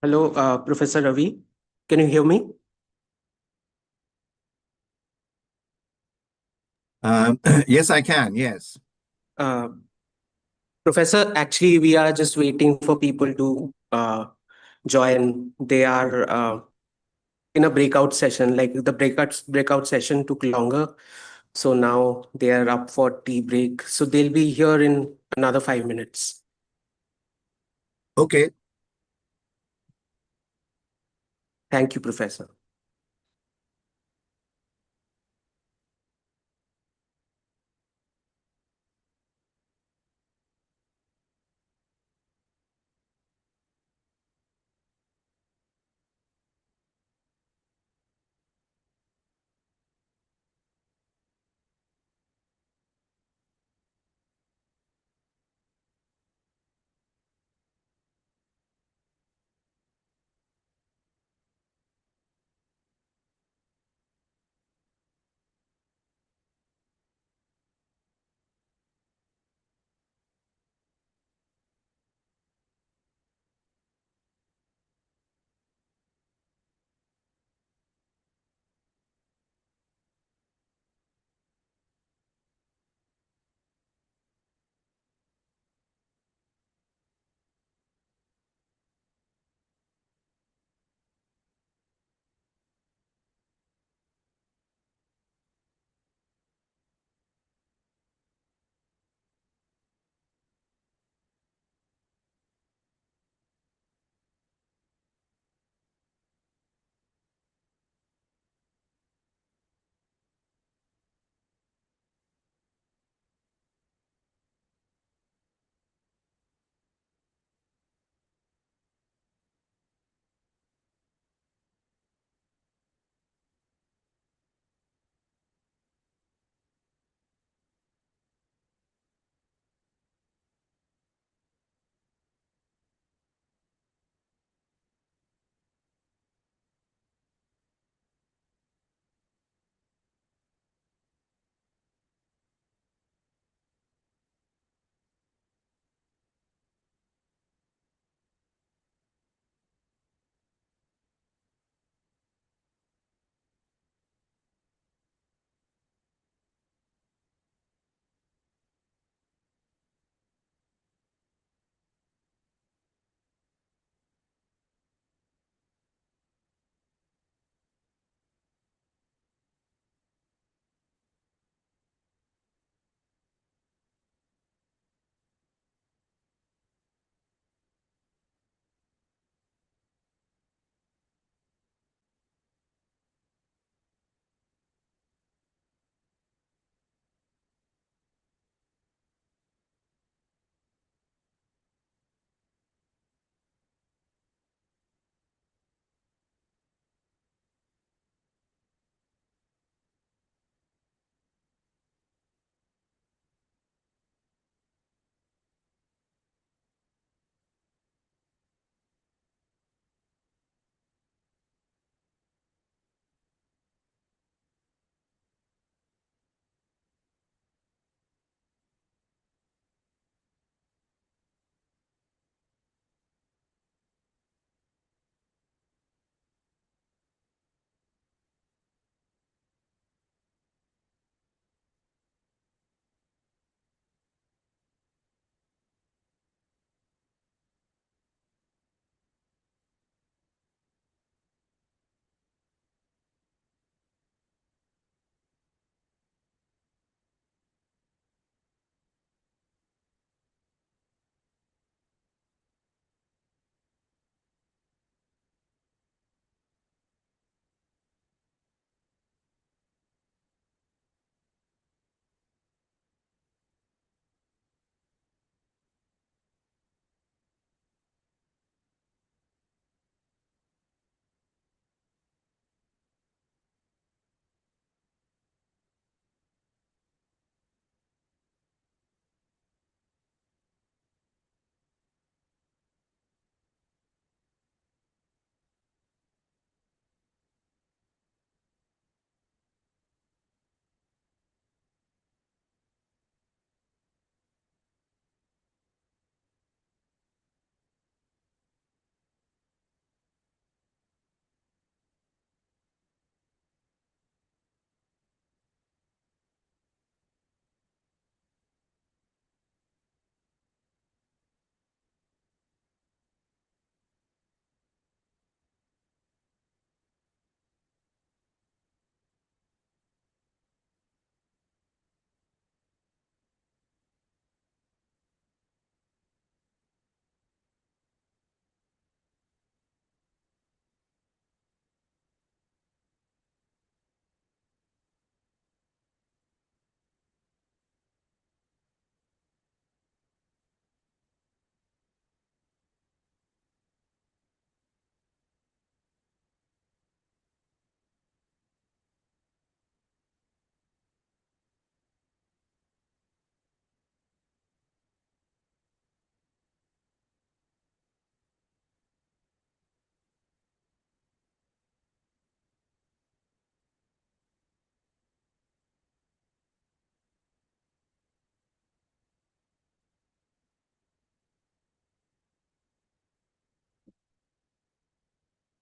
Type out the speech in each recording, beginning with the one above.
Hello, Professor Ravi. Can you hear me? Yes, I can. Yes. Uh, Professor, actually, we are just waiting for people to join. They are in a breakout session. Like the breakout session took longer, so now they are up for tea break. So they'll be here in another 5 minutes. Okay. Thank you, Professor.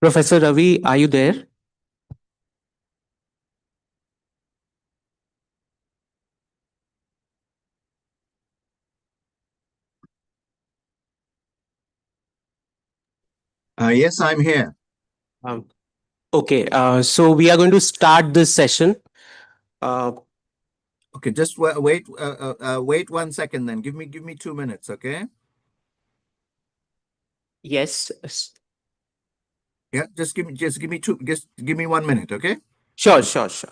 Professor Ravi, are you there? Yes, I'm here. Um, okay, so we are going to start this session. Uh, Okay, just wait 1 second. Then give me 2 minutes. Okay. yes, Yeah, just give me 1 minute. Okay. sure, sure, sure.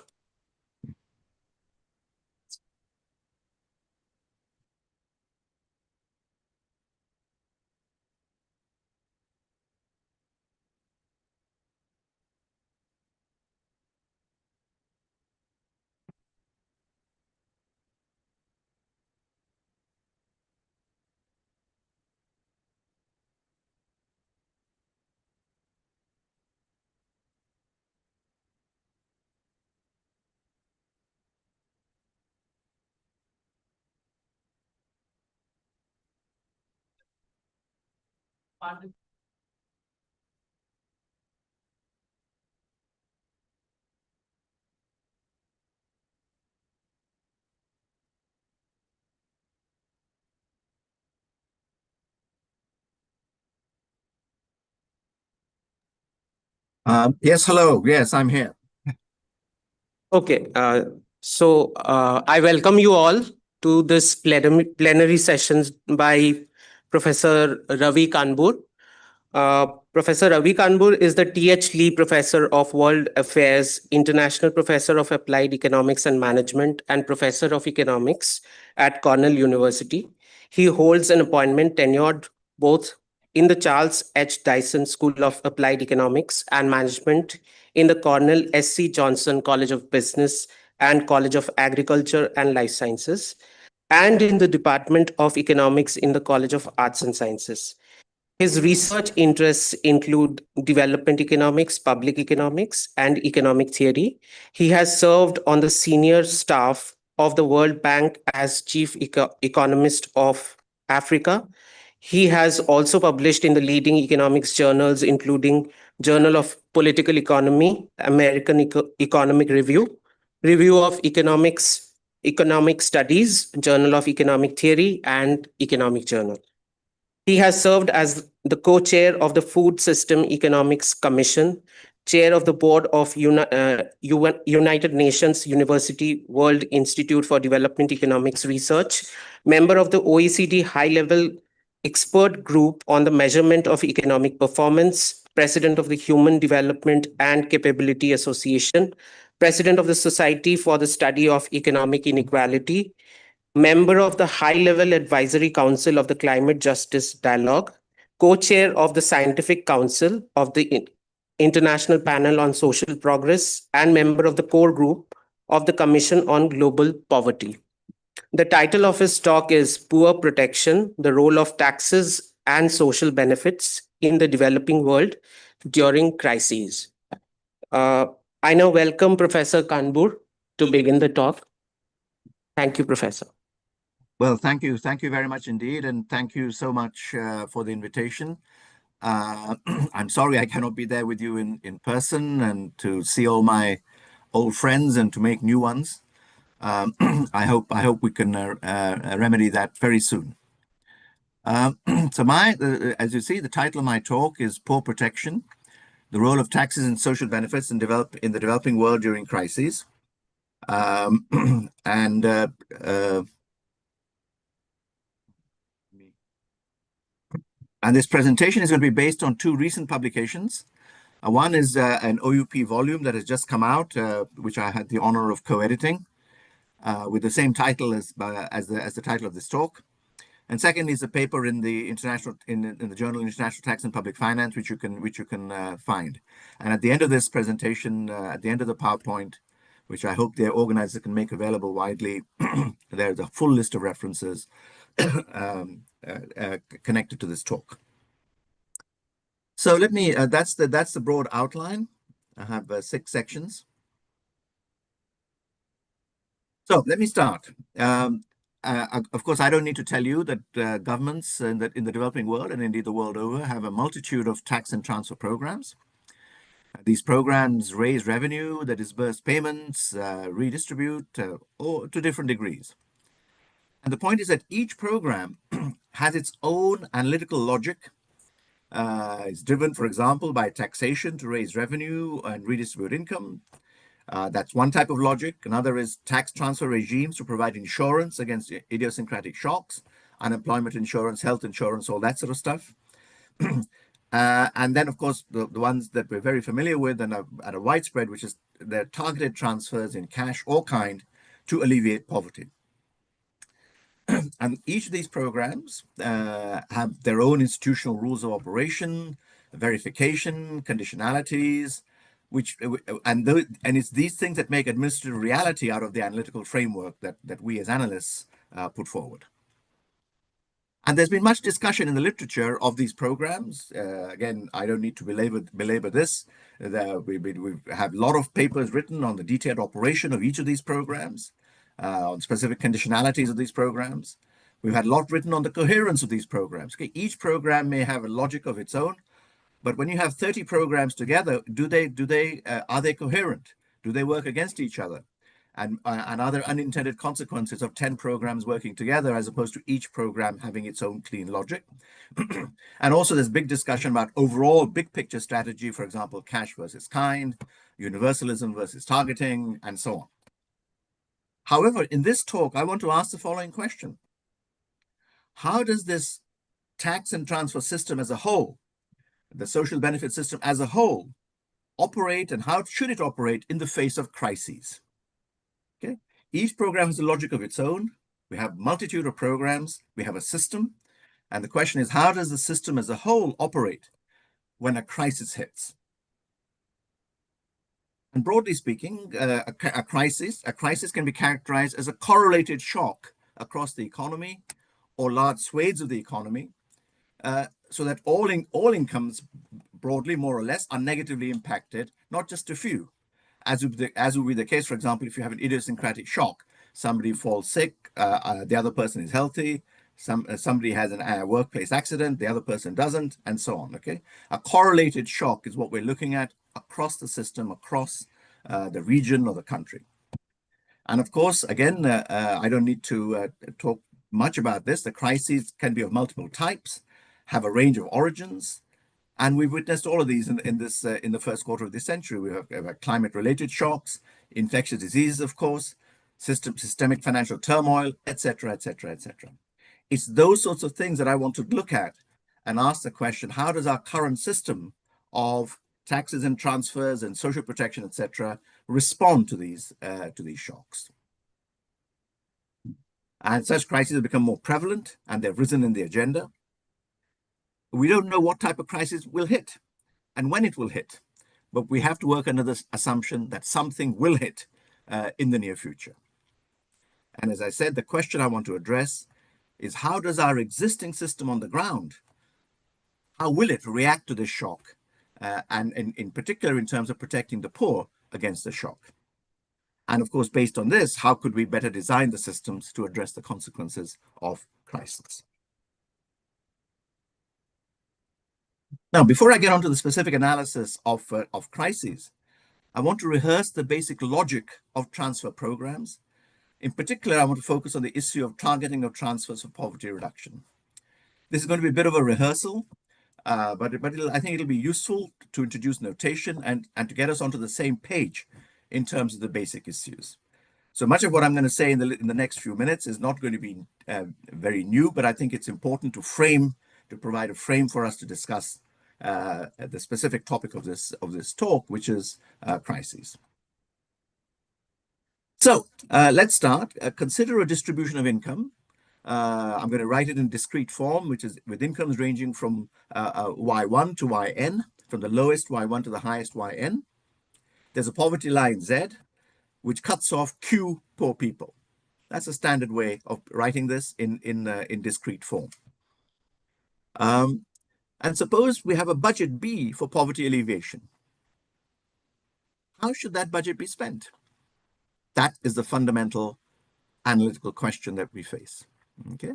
Yes, hello. Yes, I'm here. Okay, I welcome you all to this plenary sessions by Professor Ravi Kanbur. Uh, Professor Ravi Kanbur is the T.H. Lee Professor of World Affairs, International Professor of Applied Economics and Management, and Professor of Economics at Cornell University. He holds an appointment tenured both in the Charles H. Dyson School of Applied Economics and Management, in the Cornell S.C. Johnson College of Business and College of Agriculture and Life Sciences, and in the Department of Economics in the College of Arts and Sciences. His research interests include development economics, public economics, and economic theory. He has served on the senior staff of the World Bank as chief economist of Africa. He has also published in the leading economics journals, including Journal of Political Economy, American Economic Review, Review of Economic Studies, Journal of Economic Theory, and Economic Journal. He has served as the co-chair of the Food System Economics Commission, chair of the board of United Nations University World Institute for Development Economics Research, member of the OECD High-Level Expert Group on the Measurement of Economic Performance, president of the Human Development and Capability Association, president of the Society for the Study of Economic Inequality, member of the High Level Advisory Council of the Climate Justice Dialogue, co chair of the Scientific Council of the International Panel on Social Progress, and member of the core group of the Commission on Global Poverty. The title of his talk is Poor Protection: The Role of Taxes and Social Benefits in the Developing World During Crises. Uh, I now welcome Professor Kanbur to begin the talk. Thank you, Professor. Well, thank you very much indeed, and thank you so much for the invitation. I'm sorry I cannot be there with you in person and to see all my old friends and to make new ones. I hope we can remedy that very soon. So as you see, the title of my talk is Poor Protection: The Role of Taxes and Social Benefits in the Developing World During Crises. And this presentation is going to be based on two recent publications. One is an OUP volume that has just come out, which I had the honor of co-editing, with the same title as the title of this talk. And second is a paper in the journal International Tax and Public Finance, which you can find. And at the end of this presentation, at the end of the PowerPoint, which I hope the organizer can make available widely, there's a full list of references connected to this talk. So let me. That's the broad outline. I have 6 sections. So let me start. Of course, I don't need to tell you that governments in the developing world and indeed the world over have a multitude of tax and transfer programs. These programs raise revenue, they disburse payments, redistribute, or to different degrees. And the point is that each program has its own analytical logic. It's driven, for example, by taxation to raise revenue and redistribute income. That's one type of logic. Another is tax transfer regimes to provide insurance against idiosyncratic shocks, unemployment insurance, health insurance, all that sort of stuff. And then, of course, the ones that we're very familiar with and are at a widespread, which is their targeted transfers in cash or kind to alleviate poverty. And each of these programs have their own institutional rules of operation, verification, conditionalities, and it's these things that make administrative reality out of the analytical framework that we as analysts put forward. And there's been much discussion in the literature of these programs. Again, I don't need to belabor this. We have a lot of papers written on the detailed operation of each of these programs, on specific conditionalities of these programs. We've had a lot written on the coherence of these programs. Okay, each program may have a logic of its own, but when you have 30 programs together, are they coherent? Do they work against each other? And are there unintended consequences of 10 programs working together as opposed to each program having its own clean logic? And also there's big discussion about overall big picture strategy, for example, cash versus kind, universalism versus targeting, and so on. However, in this talk, I want to ask the following question. How does this tax and transfer system as a whole, the social benefit system as a whole, operate, and how should it operate in the face of crises? Okay. Each program has a logic of its own. We have a multitude of programs. We have a system. And the question is, how does the system as a whole operate when a crisis hits? And broadly speaking, a crisis can be characterized as a correlated shock across the economy or large swathes of the economy, so that all incomes broadly, more or less, are negatively impacted, not just a few. As would be the case, for example, if you have an idiosyncratic shock, somebody falls sick, the other person is healthy, somebody has a workplace accident, the other person doesn't, and so on, okay? A correlated shock is what we're looking at across the system, across the region or the country. And of course, again, I don't need to talk much about this. The crises can be of multiple types, have a range of origins, and we've witnessed all of these in the first quarter of this century. We have climate-related shocks, infectious diseases, of course, systemic financial turmoil, etc., etc., etc. It's those sorts of things that I want to look at and ask the question: how does our current system of taxes and transfers and social protection, etc., respond to these shocks? And such crises have become more prevalent, and they've risen in the agenda. We don't know what type of crisis will hit and when it will hit, but we have to work under this assumption that something will hit in the near future. And as I said, the question I want to address is, how does our existing system on the ground, how will it react to this shock? And in particular, in terms of protecting the poor against the shock. And of course, based on this, how could we better design the systems to address the consequences of crisis? Now, before I get onto the specific analysis of crises, I want to rehearse the basic logic of transfer programs. In particular, I want to focus on the issue of targeting of transfers for poverty reduction. This is going to be a bit of a rehearsal, but I think it'll be useful to introduce notation and to get us onto the same page in terms of the basic issues. So much of what I'm going to say in the next few minutes is not going to be very new, but I think it's important to provide a frame for us to discuss the specific topic of this talk, which is crises. So let's start. Consider a distribution of income. I'm going to write it in discrete form, which is with incomes ranging from Y1 to Yn, from the lowest Y1 to the highest Yn. There's a poverty line Z, which cuts off Q poor people. That's a standard way of writing this in discrete form. And suppose we have a budget B for poverty alleviation. How should that budget be spent? That is the fundamental analytical question that we face. Okay.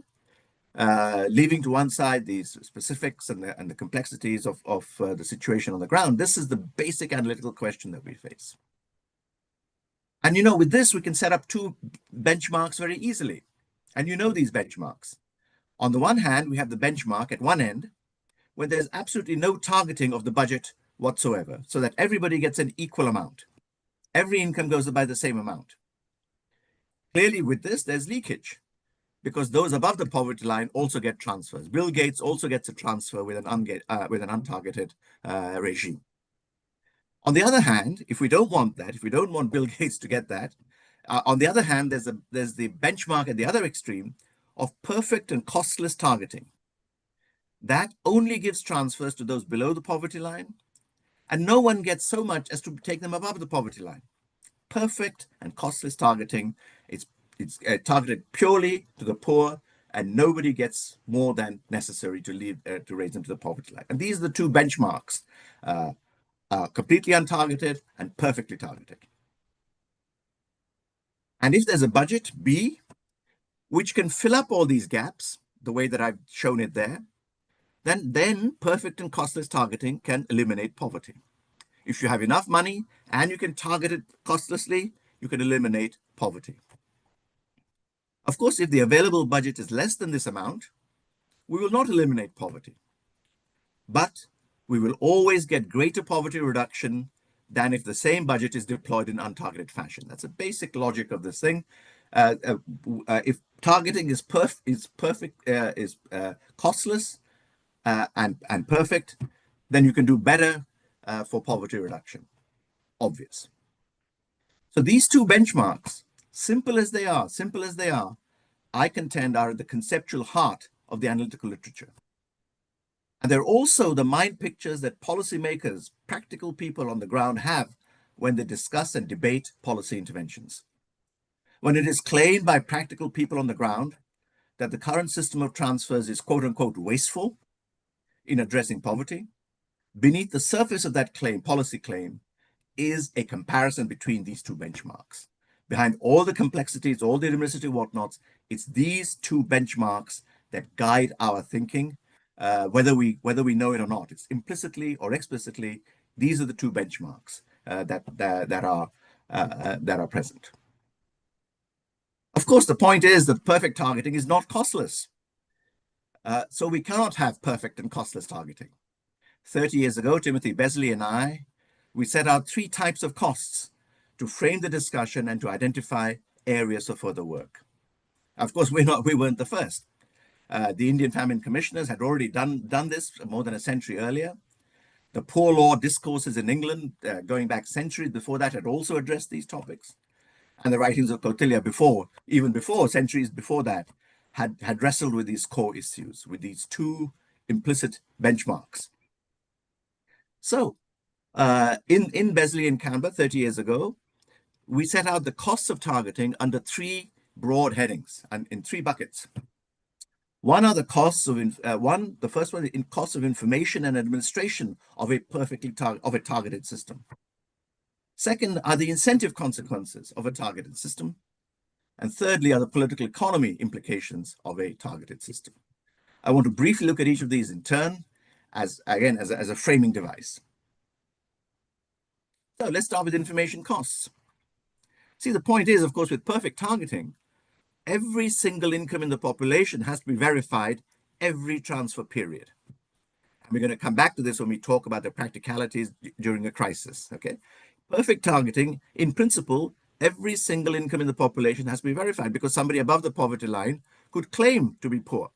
leaving to one side these specifics and the complexities of the situation on the ground, this is the basic analytical question that we face. And with this, we can set up two benchmarks very easily. And these benchmarks. On the one hand, we have the benchmark at one end, where there's absolutely no targeting of the budget whatsoever, so that everybody gets an equal amount. Every income goes by the same amount. Clearly, with this, there's leakage, because those above the poverty line also get transfers. Bill Gates also gets a transfer with an untargeted regime. On the other hand, if we don't want that, if we don't want Bill Gates to get that, on the other hand, there's the benchmark at the other extreme of perfect and costless targeting. That only gives transfers to those below the poverty line, and no one gets so much as to take them above the poverty line. Perfect and costless targeting. It's targeted purely to the poor, and nobody gets more than necessary to raise them to the poverty line. And these are the two benchmarks, completely untargeted and perfectly targeted. And if there's a budget B, which can fill up all these gaps, the way that I've shown it there, then perfect and costless targeting can eliminate poverty. If you have enough money and you can target it costlessly, you can eliminate poverty. Of course, if the available budget is less than this amount, we will not eliminate poverty. But we will always get greater poverty reduction than if the same budget is deployed in untargeted fashion. That's a basic logic of this thing. If targeting is costless and perfect, then you can do better for poverty reduction. Obvious. So these two benchmarks, simple as they are, I contend are at the conceptual heart of the analytical literature. And they're also the mind pictures that policymakers, practical people on the ground have when they discuss and debate policy interventions. When it is claimed by practical people on the ground that the current system of transfers is quote unquote wasteful in addressing poverty, beneath the surface of that policy claim, is a comparison between these two benchmarks. Behind all the complexities, all the administrative whatnots, it's these two benchmarks that guide our thinking, whether we know it or not. It's implicitly or explicitly, these are the two benchmarks that are present. Of course, the point is that perfect targeting is not costless. So we cannot have perfect and costless targeting. 30 years ago, Timothy Besley and we set out 3 types of costs to frame the discussion and to identify areas of further work. Of course, we weren't the first. The Indian Famine Commissioners had already done this more than a century earlier. The poor law discourses in England, going back centuries before that, had also addressed these topics. And the writings of Kautilya centuries before that, had wrestled with these core issues, with these two implicit benchmarks. So, in Besley and Kanbur 30 years ago, we set out the costs of targeting under 3 broad headings and in 3 buckets. One are the costs of the first one in costs of information and administration of a targeted system. Second are the incentive consequences of a targeted system. And thirdly are the political economy implications of a targeted system. I want to briefly look at each of these in turn as a framing device. So let's start with information costs. See, the point is, of course, with perfect targeting, every single income in the population has to be verified every transfer period. And we're going to come back to this when we talk about the practicalities during a crisis, okay? Perfect targeting, in principle, every single income in the population has to be verified because somebody above the poverty line could claim to be poor.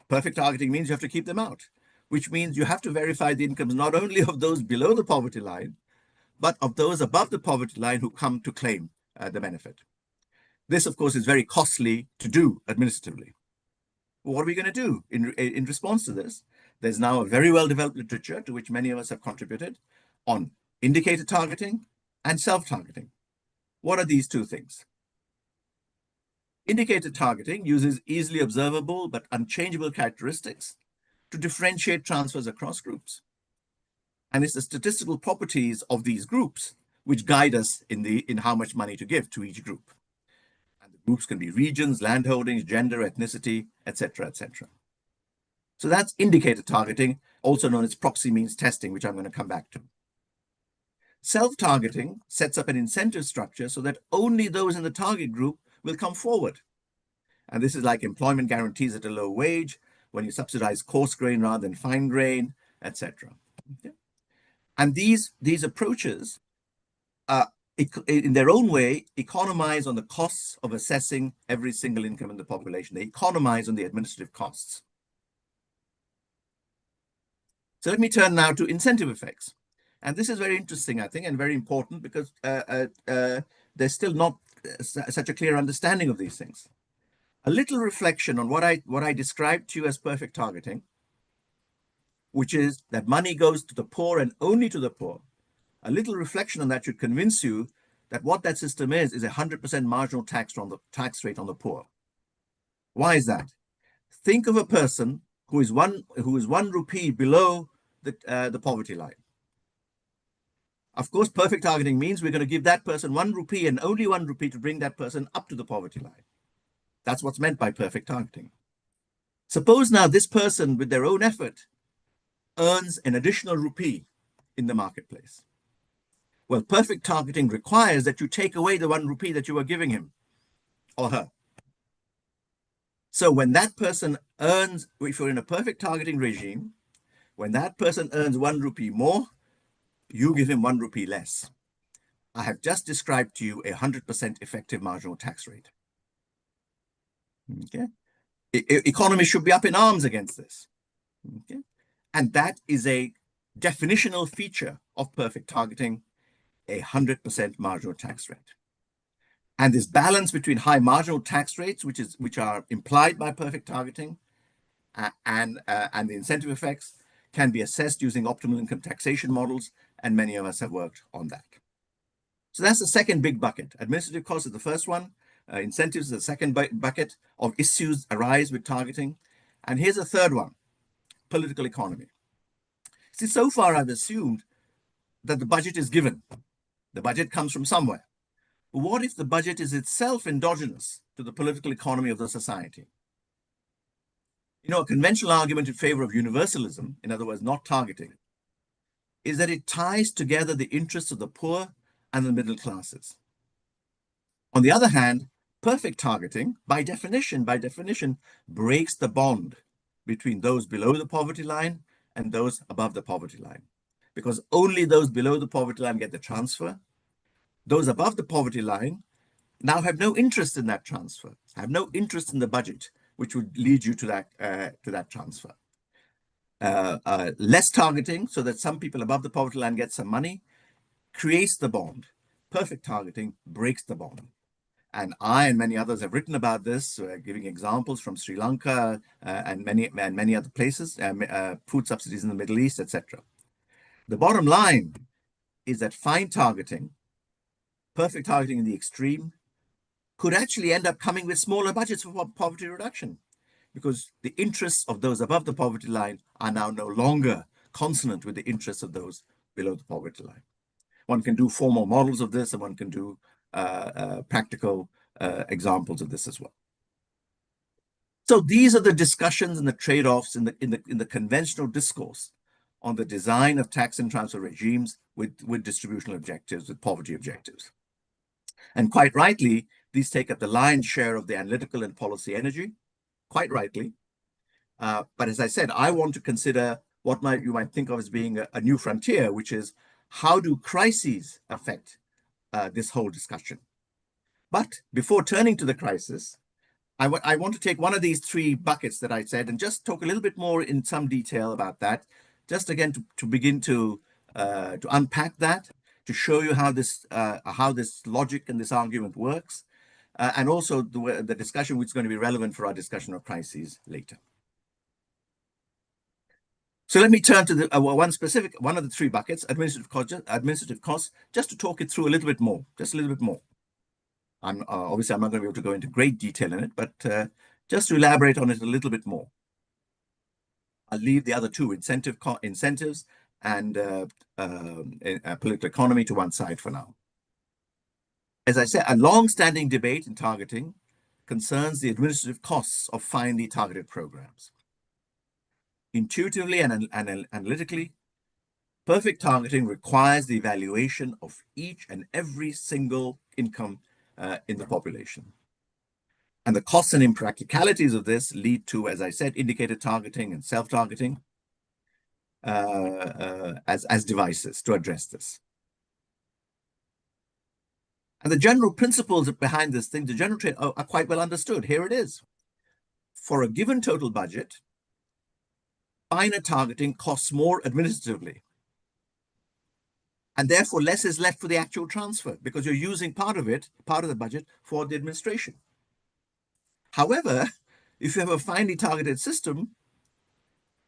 Perfect targeting means you have to keep them out, which means you have to verify the incomes not only of those below the poverty line, but of those above the poverty line who come to claim the benefit. This, of course, is very costly to do administratively. What are we going to do in response to this? There's now a very well-developed literature to which many of us have contributed on indicator targeting and self-targeting. What are these two things? Indicator targeting uses easily observable but unchangeable characteristics to differentiate transfers across groups. And it's the statistical properties of these groups which guide us in how much money to give to each group. And the Groups can be regions, landholdings, gender, ethnicity, etc., etc. So that's indicator targeting, also known as proxy means testing, which I'm going to come back to. Self-targeting sets up an incentive structure so that only those in the target group will come forward. And this is like employment guarantees at a low wage, when you subsidize coarse grain rather than fine grain, etc. Okay. And these approaches, in their own way, economize on the costs of assessing every single income in the population. They economize on the administrative costs. So let me turn now to incentive effects. And this is very interesting, I think, and very important because there's still not such a clear understanding of these things. A little reflection on what I described to you as perfect targeting, which is that money goes to the poor and only to the poor. A little reflection on that should convince you that what that system is a 100% marginal tax rate on the poor. Why is that? Think of a person who is one rupee below the poverty line. Of course, perfect targeting means we're going to give that person 1 rupee and only 1 rupee to bring that person up to the poverty line. That's what's meant by perfect targeting. Suppose now this person, with their own effort, earns an additional rupee in the marketplace. Well, perfect targeting requires that you take away the 1 rupee that you are giving him or her. So when that person earns, if you're in a perfect targeting regime, when that person earns 1 rupee more, you give him 1 rupee less. I have just described to you a 100% effective marginal tax rate. Okay. Economy should be up in arms against this. Okay. And that is a definitional feature of perfect targeting, a 100% marginal tax rate. And this balance between high marginal tax rates, which are implied by perfect targeting, and the incentive effects, can be assessed using optimal income taxation models, and many of us have worked on that. So that's the second big bucket. Administrative costs is the first one. Incentives is the second bucket of issues arise with targeting. And here's a third one, political economy. See, so far I've assumed that the budget is given. The budget comes from somewhere. But what if the budget is itself endogenous to the political economy of the society? You know, a conventional argument in favor of universalism, in other words, not targeting, is that it ties together the interests of the poor and the middle classes. On the other hand, perfect targeting, by definition, breaks the bond between those below the poverty line and those above the poverty line, because only those below the poverty line get the transfer. Those above the poverty line now have no interest in that transfer, have no interest in the budget, which would lead you to that transfer. Less targeting, so that some people above the poverty line get some money, creates the bond. Perfect targeting breaks the bond. And I and many others have written about this, giving examples from Sri Lanka and many other places, food subsidies in the Middle East, etc. The bottom line is that fine targeting, perfect targeting in the extreme, could actually end up coming with smaller budgets for poverty reduction, because the interests of those above the poverty line are now no longer consonant with the interests of those below the poverty line. One can do formal models of this, and one can do practical examples of this as well. So these are the discussions and the trade-offs in the conventional discourse on the design of tax and transfer regimes with distributional objectives, with poverty objectives. And quite rightly, these take up the lion's share of the analytical and policy energy, quite rightly. But as I said, I want to consider what you might think of as being a new frontier, which is how do crises affect this whole discussion? But before turning to the crisis, I want to take one of these 3 buckets that I said and just talk a little bit more in some detail about that, just again to begin to unpack that, to show you how this logic and this argument works, and also the discussion which is going to be relevant for our discussion of crises later. So let me turn to the one of the 3 buckets, administrative costs, just to talk it through a little bit more, just a little bit more. Obviously I'm not going to be able to go into great detail in it, but just to elaborate on it a little bit more. I'll leave the other 2, incentives and political economy, to one side for now. As I said, a long-standing debate in targeting concerns the administrative costs of finely targeted programs. Intuitively and analytically, perfect targeting requires the evaluation of each and every single income in the population. And the costs and impracticalities of this lead to, as I said, indicated targeting and self-targeting as devices to address this. And the general principles behind this thing, the general trade, are quite well understood. Here it is. For a given total budget, finer targeting costs more administratively. And therefore, less is left for the actual transfer because you're using part of it, part of the budget, for the administration. However, if you have a finely targeted system,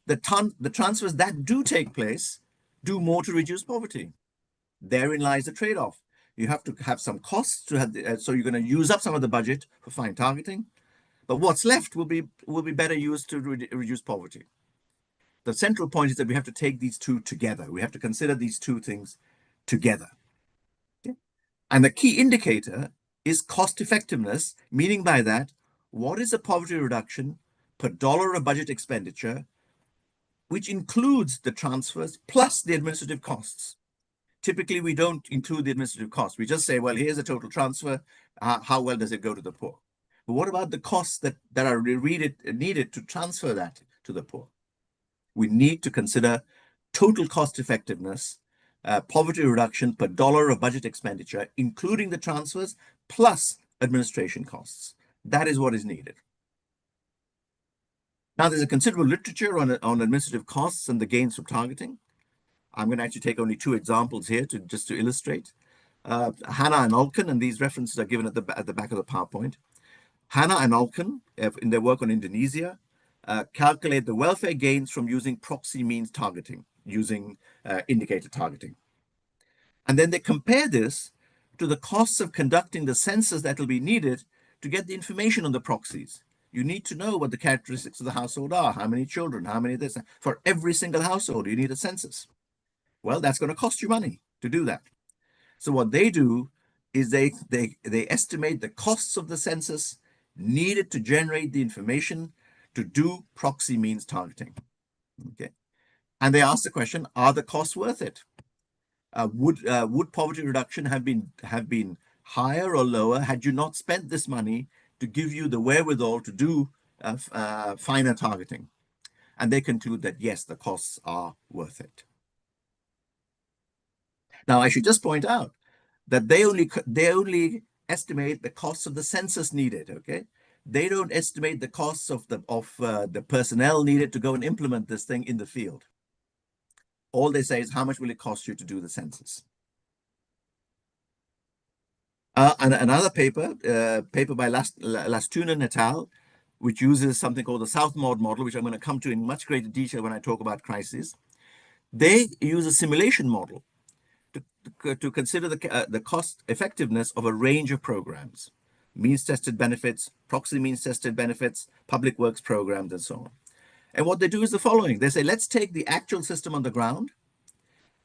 the transfers that do take place do more to reduce poverty. Therein lies the trade-off. You have to have some costs to have, so you're going to use up some of the budget for fine targeting, but what's left will be better used to reduce poverty. The central point is that we have to take these two together. We have to consider these two things together. Okay? And the key indicator is cost effectiveness, meaning by that, what is the poverty reduction per dollar of budget expenditure, which includes the transfers plus the administrative costs. Typically, we don't include the administrative costs. We just say, well, here's a total transfer. How well does it go to the poor? But what about the costs that are needed to transfer that to the poor? We need to consider total cost effectiveness, poverty reduction per dollar of budget expenditure, including the transfers plus administration costs. That is what is needed. Now, there's a considerable literature on administrative costs and the gains from targeting. I'm going to actually take only two examples here just to illustrate. Hannah and Alkan, and these references are given at the back of the PowerPoint. Hannah and Alkan, in their work on Indonesia, calculate the welfare gains from using proxy means targeting, using indicator targeting. And then they compare this to the costs of conducting the census that will be needed to get the information on the proxies. You need to know what the characteristics of the household are, how many children, how many this. For every single household, you need a census. Well, that's going to cost you money to do that. So what they do is they estimate the costs of the census needed to generate the information to do proxy means targeting. Okay, and they ask the question: are the costs worth it? Would poverty reduction have been higher or lower had you not spent this money to give you the wherewithal to do finer targeting? And they conclude that yes, the costs are worth it. Now, I should just point out that they only estimate the costs of the census needed. Okay, they don't estimate the costs of the personnel needed to go and implement this thing in the field. All they say is how much will it cost you to do the census. And another paper by Lastunen et al., which uses something called the Southmode model, which I'm going to come to in much greater detail when I talk about crises. They use a simulation model to consider the cost effectiveness of a range of programs, means-tested benefits, proxy means-tested benefits, public works programs, and so on. And what they do is the following. They say, let's take the actual system on the ground.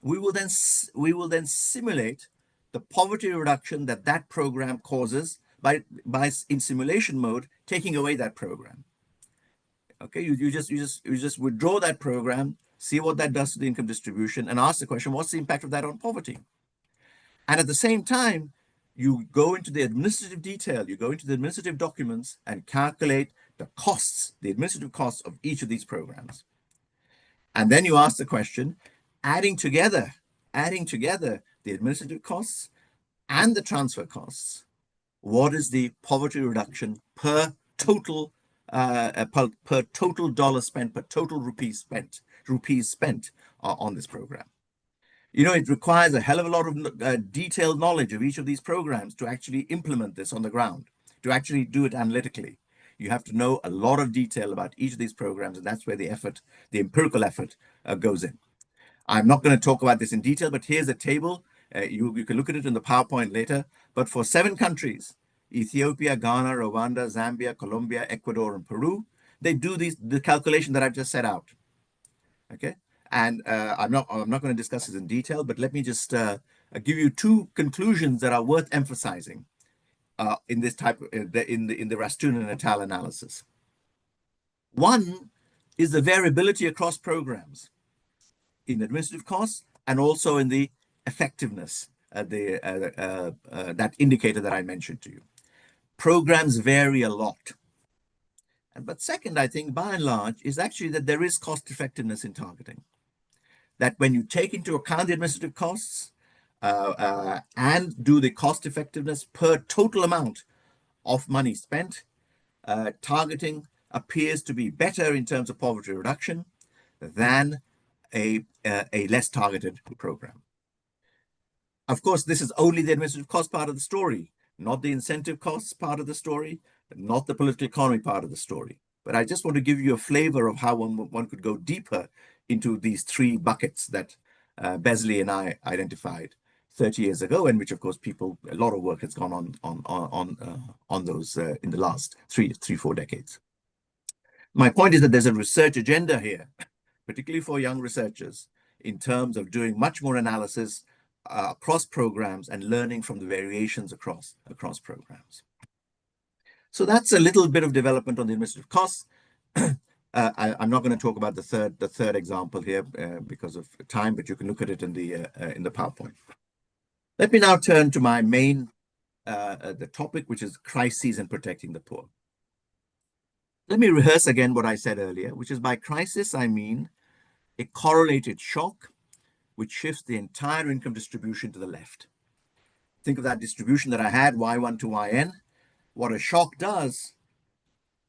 We will then simulate the poverty reduction that program causes by in simulation mode taking away that program. Okay, you just withdraw that program, see what that does to the income distribution, and ask the question: what's the impact of that on poverty? And at the same time, you go into the administrative detail, you go into the administrative documents and calculate the costs, the administrative costs of each of these programs. And then you ask the question, adding together the administrative costs and the transfer costs, what is the poverty reduction per total dollar spent, per total rupees spent on this program? You know, it requires a hell of a lot of detailed knowledge of each of these programs to actually implement this on the ground, to actually do it analytically. You have to know a lot of detail about each of these programs, and that's where the empirical effort goes in. I'm not going to talk about this in detail, but here's a table. You can look at it in the PowerPoint later. But for 7 countries, Ethiopia, Ghana, Rwanda, Zambia, Colombia, Ecuador, and Peru, they do the calculation that I've just set out. Okay, and I'm not going to discuss this in detail, but let me just give you 2 conclusions that are worth emphasizing in this type in the Rastun and Natal analysis. One is the variability across programs in administrative costs and also in the effectiveness, that indicator that I mentioned to you. Programs vary a lot. But second, I think by and large, is actually that there is cost effectiveness in targeting. That when you take into account the administrative costs and do the cost effectiveness per total amount of money spent, targeting appears to be better in terms of poverty reduction than a less targeted program. Of course, this is only the administrative cost part of the story, not the incentive costs part of the story, not the political economy part of the story. But I just want to give you a flavor of how one could go deeper into these three buckets that Besley and I identified 30 years ago, and which, of course, a lot of work has gone on those in the last 4 decades. My point is that there's a research agenda here, particularly for young researchers, in terms of doing much more analysis across programs and learning from the variations across programs. So that's a little bit of development on the administrative costs. I'm not going to talk about the third example here because of time, but you can look at it in the PowerPoint. Let me now turn to my main the topic, which is crises and protecting the poor. Let me rehearse again what I said earlier, which is by crisis I mean a correlated shock which shifts the entire income distribution to the left. Think of that distribution that I had, Y1 to Yn. What a shock does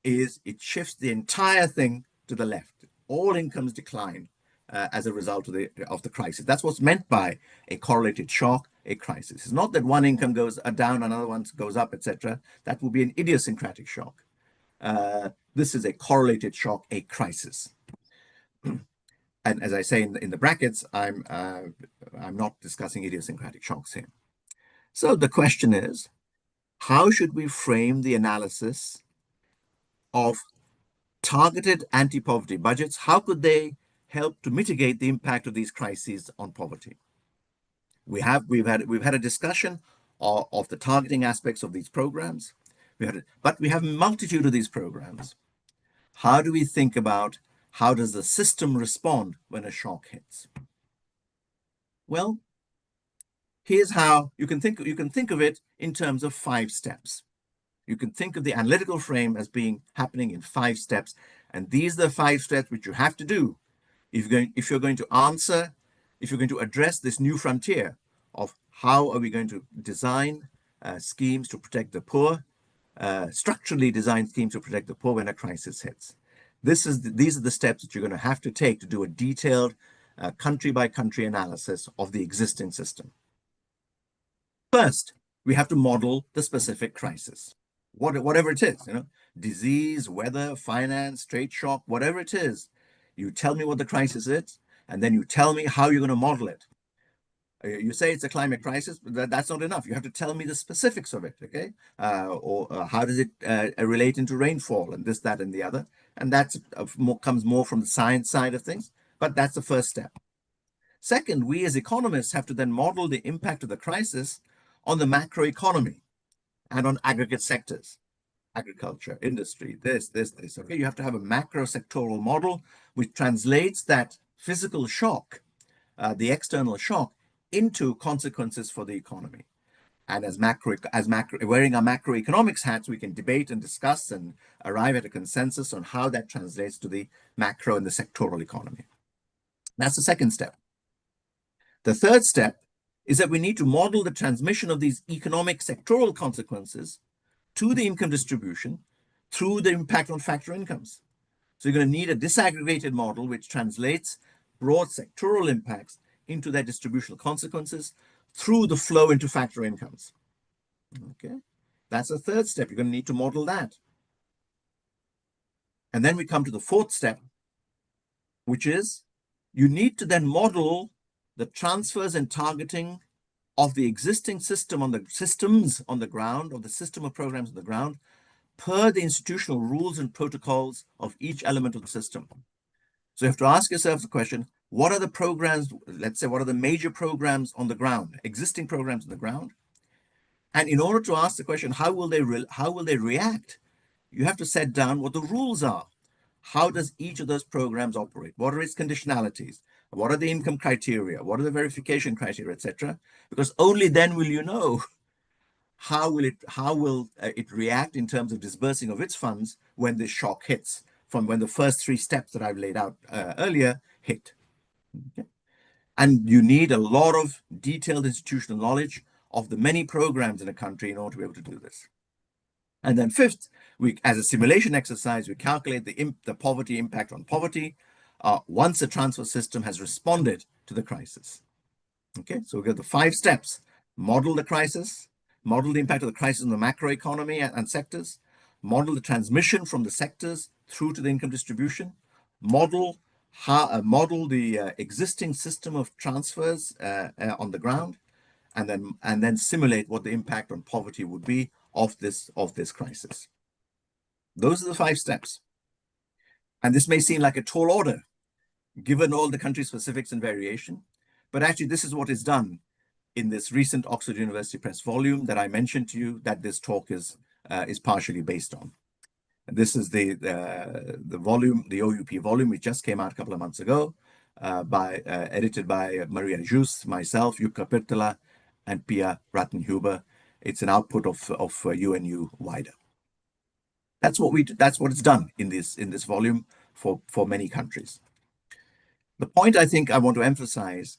is it shifts the entire thing to the left. All incomes decline as a result of the crisis. That's what's meant by a correlated shock, a crisis. It's not that one income goes down, another one goes up, etc. That would be an idiosyncratic shock. This is a correlated shock, a crisis. And as I say in the brackets, I'm not discussing idiosyncratic shocks here. So the question is, how should we frame the analysis of targeted anti-poverty budgets? How could they help to mitigate the impact of these crises on poverty? We've had a discussion of the targeting aspects of these programs. But we have a multitude of these programs. How do we think about how does the system respond when a shock hits? Well, here's how you can think of it in terms of 5 steps. You can think of the analytical frame as happening in 5 steps, and these are the 5 steps which you have to do if you're going to address this new frontier of how are we going to design schemes to protect the poor, structurally design schemes to protect the poor when a crisis hits. These are the steps that you're going to have to take to do a detailed country-by-country analysis of the existing system. First, we have to model the specific crisis, whatever it is, disease, weather, finance, trade shock, whatever it is. You tell me what the crisis is, and then you tell me how you're going to model it. You say it's a climate crisis, but that's not enough. You have to tell me the specifics of it, okay? Or how does it relate into rainfall and this, that, and the other? And that comes more from the science side of things, but that's the first step. Second, we as economists have to then model the impact of the crisis on the macroeconomy and on aggregate sectors, agriculture, industry, this. Okay, you have to have a macro sectoral model which translates that physical shock, the external shock, into consequences for the economy. And as wearing our macroeconomics hats, we can debate and discuss and arrive at a consensus on how that translates to the macro and the sectoral economy. That's the second step. The third step is that we need to model the transmission of these economic sectoral consequences to the income distribution through the impact on factor incomes. So you're going to need a disaggregated model which translates broad sectoral impacts into their distributional consequences through the flow into factor incomes. Okay, that's the third step. You're going to need to model that. And then we come to the fourth step, which is you need to then model the transfers and targeting of the existing system systems on the ground, of the system of programs on the ground, per the institutional rules and protocols of each element of the system. So you have to ask yourself the question, what are the programs, let's say, what are the major programs on the ground, existing programs on the ground? And in order to ask the question, how will they react? You have to set down what the rules are. How does each of those programs operate? What are its conditionalities? What are the income criteria? What are the verification criteria, etc.? Because only then will you know how will it react in terms of disbursing of its funds when this shock hits, from when the first three steps that I've laid out earlier hit. Okay? And you need a lot of detailed institutional knowledge of the many programs in a country in order to be able to do this. And then fifth, as a simulation exercise, we calculate the poverty impact on poverty once the transfer system has responded to the crisis. Okay, so we got the 5 steps: model the crisis, model the impact of the crisis on the macroeconomy and sectors, model the transmission from the sectors through to the income distribution, model the existing system of transfers on the ground, and then simulate what the impact on poverty would be of this crisis. Those are the 5 steps. And this may seem like a tall order, given all the country specifics and variation, but actually this is what is done in this recent Oxford University Press volume that I mentioned to you that this talk is partially based on. And this is the volume, the OUP volume, which just came out a couple of months ago, edited by Maria Jus, myself, Jukka Pirttala, and Pia Rattenhuber. It's an output of UNU wider. That's what it's done in this volume for many countries. The point I think I want to emphasize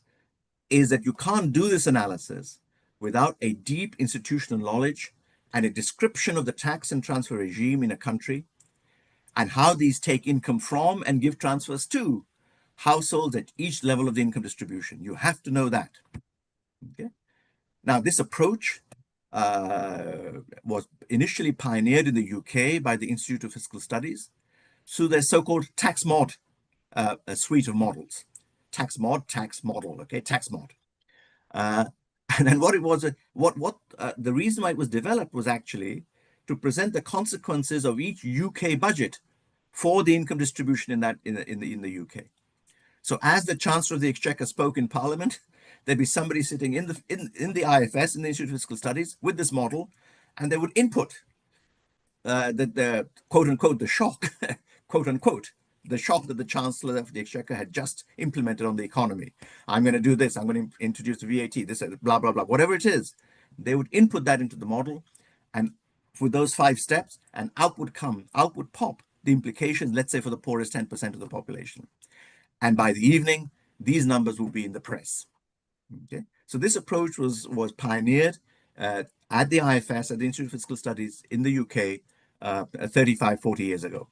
is that you can't do this analysis without a deep institutional knowledge and a description of the tax and transfer regime in a country and how these take income from and give transfers to households at each level of the income distribution. You have to know that. Okay. Now, this approach was initially pioneered in the UK by the Institute of Fiscal Studies through their so-called tax mod a suite of models. Tax model, okay, tax mod. And then what it was, the reason why it was developed was actually to present the consequences of each UK budget for the income distribution in the UK. So as the Chancellor of the Exchequer spoke in Parliament, there'd be somebody sitting in the IFS, in the Institute of Fiscal Studies, with this model, and they would input the quote unquote the shock, quote unquote, the shock that the Chancellor of the Exchequer had just implemented on the economy. I'm going to do this. I'm going to introduce the VAT. This, blah blah blah. Whatever it is, they would input that into the model, and with those 5 steps, and out would pop the implications. Let's say for the poorest 10% of the population, and by the evening, these numbers will be in the press. Okay, so this approach was pioneered at the IFS, at the Institute of Fiscal Studies in the UK, 35-40 years ago.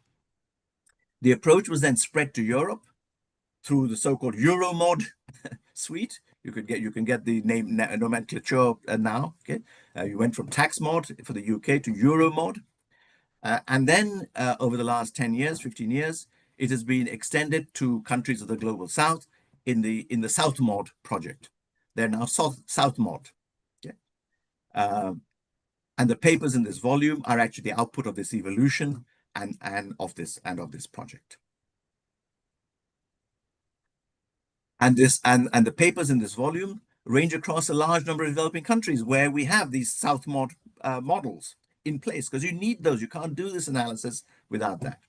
The approach was then spread to Europe through the so-called Euromod suite. You can get the name nomenclature now. Okay, you went from tax mod for the UK to Euromod, and then over the last 10 years, 15 years, it has been extended to countries of the global south in the South Mod project. They're now South Mod. Okay, and the papers in this volume are actually the output of this evolution and of this project. And the papers in this volume range across a large number of developing countries where we have these South Mod models in place, because you need those. You can't do this analysis without that.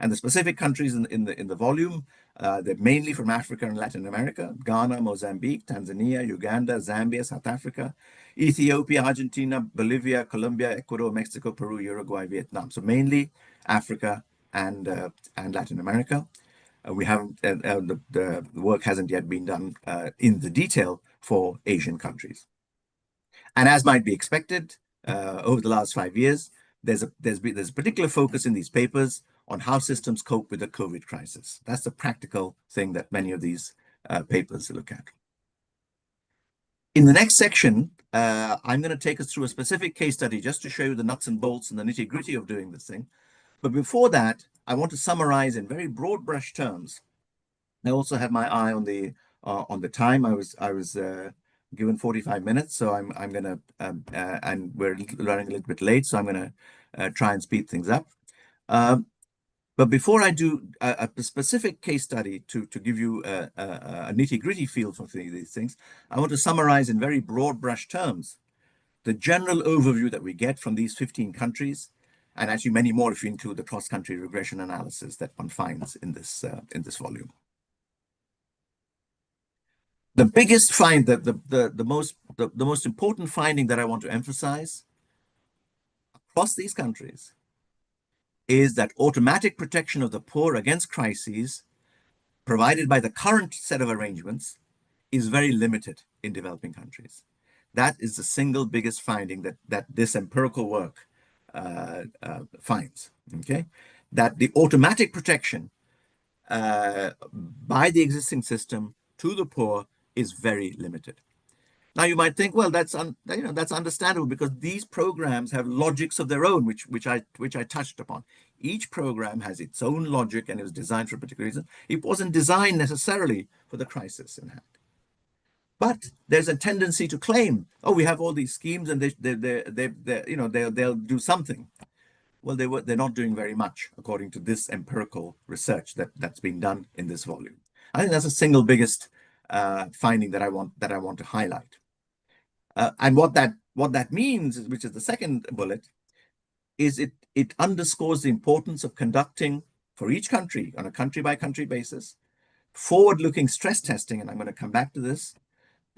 And the specific countries in the volume, they're mainly from Africa and Latin America: Ghana, Mozambique, Tanzania, Uganda, Zambia, South Africa, Ethiopia, Argentina, Bolivia, Colombia, Ecuador, Mexico, Peru, Uruguay, Vietnam. So mainly Africa and Latin America. We haven't the work hasn't yet been done in the detail for Asian countries. And as might be expected, over the last 5 years, there's a particular focus in these papers on how systems cope with the COVID crisis. That's the practical thing that many of these papers look at. In the next section, I'm going to take us through a specific case study just to show you the nuts and bolts and the nitty-gritty of doing this thing. But before that, I want to summarize in very broad brush terms. I also have my eye on the time. I was given 45 minutes, so I'm going to, and we're running a little bit late, so I'm going to try and speed things up. But before I do a specific case study to give you a nitty-gritty feel for these things, I want to summarize in very broad brush terms the general overview that we get from these 15 countries, and actually many more if you include the cross-country regression analysis that one finds in this volume. The biggest find, the most important finding that I want to emphasize across these countries is that automatic protection of the poor against crises provided by the current set of arrangements is very limited in developing countries. That is the single biggest finding that this empirical work finds, okay? That the automatic protection by the existing system to the poor is very limited. Now you might think, well, that's understandable because these programs have logics of their own, which I touched upon. Each program has its own logic and it was designed for a particular reason. It wasn't designed necessarily for the crisis in hand. But there's a tendency to claim, oh, we have all these schemes and they'll do something. Well, they're not doing very much according to this empirical research that's been done in this volume. I think that's the single biggest finding that I want to highlight. And what that means, which is the second bullet, is it underscores the importance of conducting for each country on a country by country basis forward-looking stress testing, and I'm going to come back to this,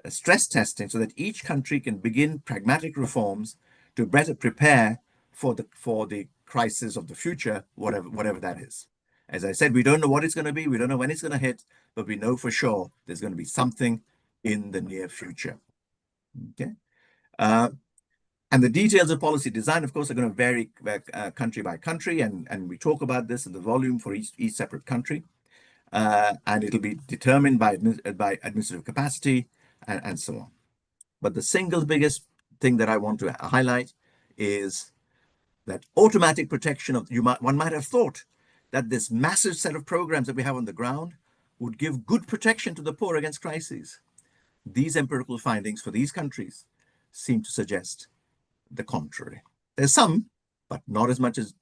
stress testing, so that each country can begin pragmatic reforms to better prepare for the crisis of the future, whatever that is. As I said, we don't know what it's going to be, we don't know when it's going to hit, but we know for sure there's going to be something in the near future. Okay. And the details of policy design, of course, are going to vary country by country, and we talk about this in the volume for each separate country. And it'll be determined by administrative capacity and so on. But the single biggest thing that I want to highlight is that automatic protection of, one might have thought that this massive set of programs that we have on the ground would give good protection to the poor against crises. These empirical findings for these countries seem to suggest the contrary. There's some, but not as much as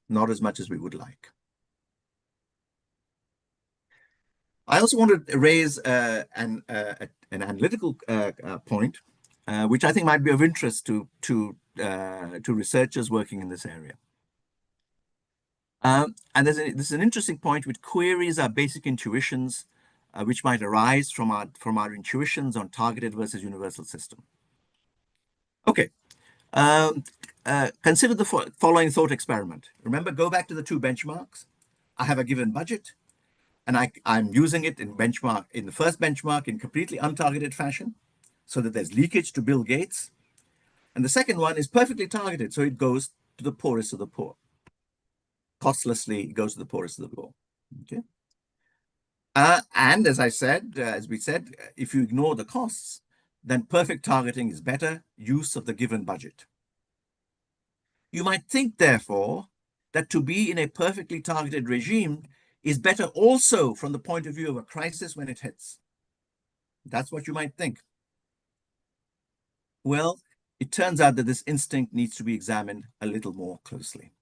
we would like. I also want to raise an analytical point, which I think might be of interest to researchers working in this area. And this is an interesting point which queries our basic intuitions, which might arise from our intuitions on targeted versus universal system. Okay. Consider the following thought experiment. Remember, go back to the two benchmarks. I have a given budget, and I'm using it in the first benchmark in completely untargeted fashion, so that there's leakage to Bill Gates. And the second one is perfectly targeted, so it goes to the poorest of the poor. Costlessly, it goes to the poorest of the poor. Okay. And as we said, if you ignore the costs, then perfect targeting is better use of the given budget. You might think, therefore, that to be in a perfectly targeted regime is better also from the point of view of a crisis when it hits. That's what you might think. Well, it turns out that this instinct needs to be examined a little more closely.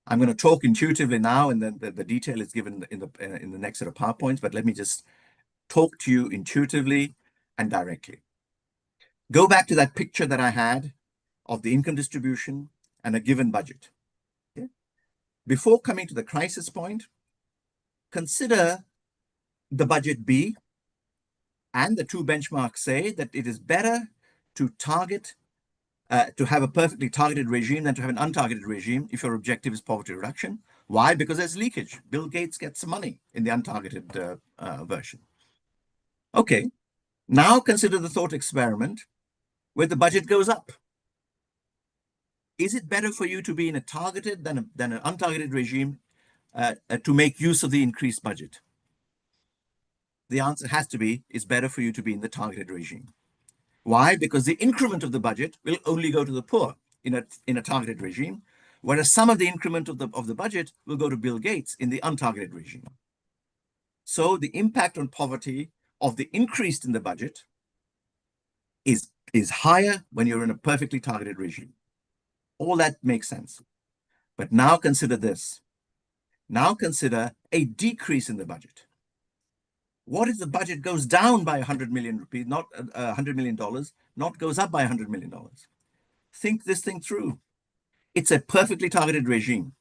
I'm going to talk intuitively now, and then the detail is given in the next set of PowerPoints, but let me just talk to you intuitively and directly. Go back to that picture that I had of the income distribution and a given budget. Okay? Before coming to the crisis point, consider the budget B, and the two benchmarks say that it is better to target, to have a perfectly targeted regime than to have an untargeted regime if your objective is poverty reduction. Why? Because there's leakage. Bill Gates gets some money in the untargeted version. Okay, now consider the thought experiment where the budget goes up. Is it better for you to be in a targeted than an untargeted regime to make use of the increased budget? The answer has to be, it's better for you to be in the targeted regime. Why? Because the increment of the budget will only go to the poor in a targeted regime, whereas some of the increment of the budget will go to Bill Gates in the untargeted regime. So the impact on poverty of the increase in the budget is higher when you're in a perfectly targeted regime. All that makes sense. But now consider this. Now consider a decrease in the budget. What if the budget goes down by 100 million rupees, not $100 million, not goes up by $100 million? think this thing through. It's a perfectly targeted regime.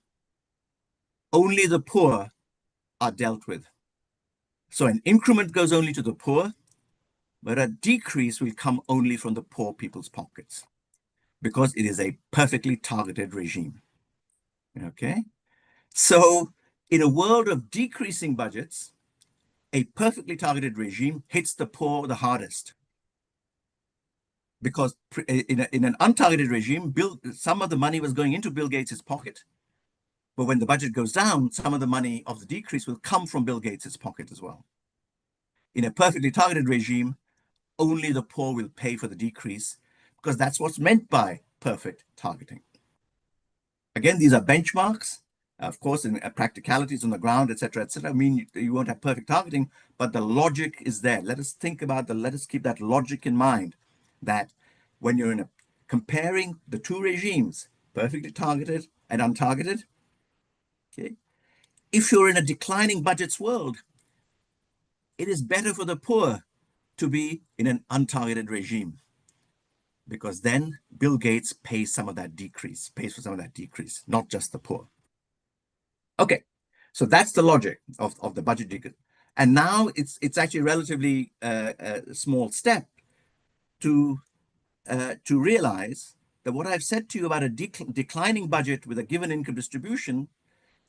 Only the poor are dealt with. So an increment goes only to the poor, but a decrease will come only from the poor people's pockets because it is a perfectly targeted regime. Okay? So in a world of decreasing budgets, a perfectly targeted regime hits the poor the hardest. Because in an untargeted regime, some of the money was going into Bill Gates' pocket. But when the budget goes down, some of the money of the decrease will come from Bill Gates' pocket as well. In a perfectly targeted regime, only the poor will pay for the decrease because that's what's meant by perfect targeting. Again, these are benchmarks. Of course, in practicalities on the ground, etc., etc. I mean, you won't have perfect targeting, but the logic is there. Let us keep that logic in mind that when you're comparing the two regimes, perfectly targeted and untargeted, okay, if you're in a declining budgets world, it is better for the poor to be in an untargeted regime because then Bill Gates pays for some of that decrease, not just the poor. Okay, so that's the logic of the budget decrease. And now it's actually a relatively small step to realize that what I've said to you about a declining budget with a given income distribution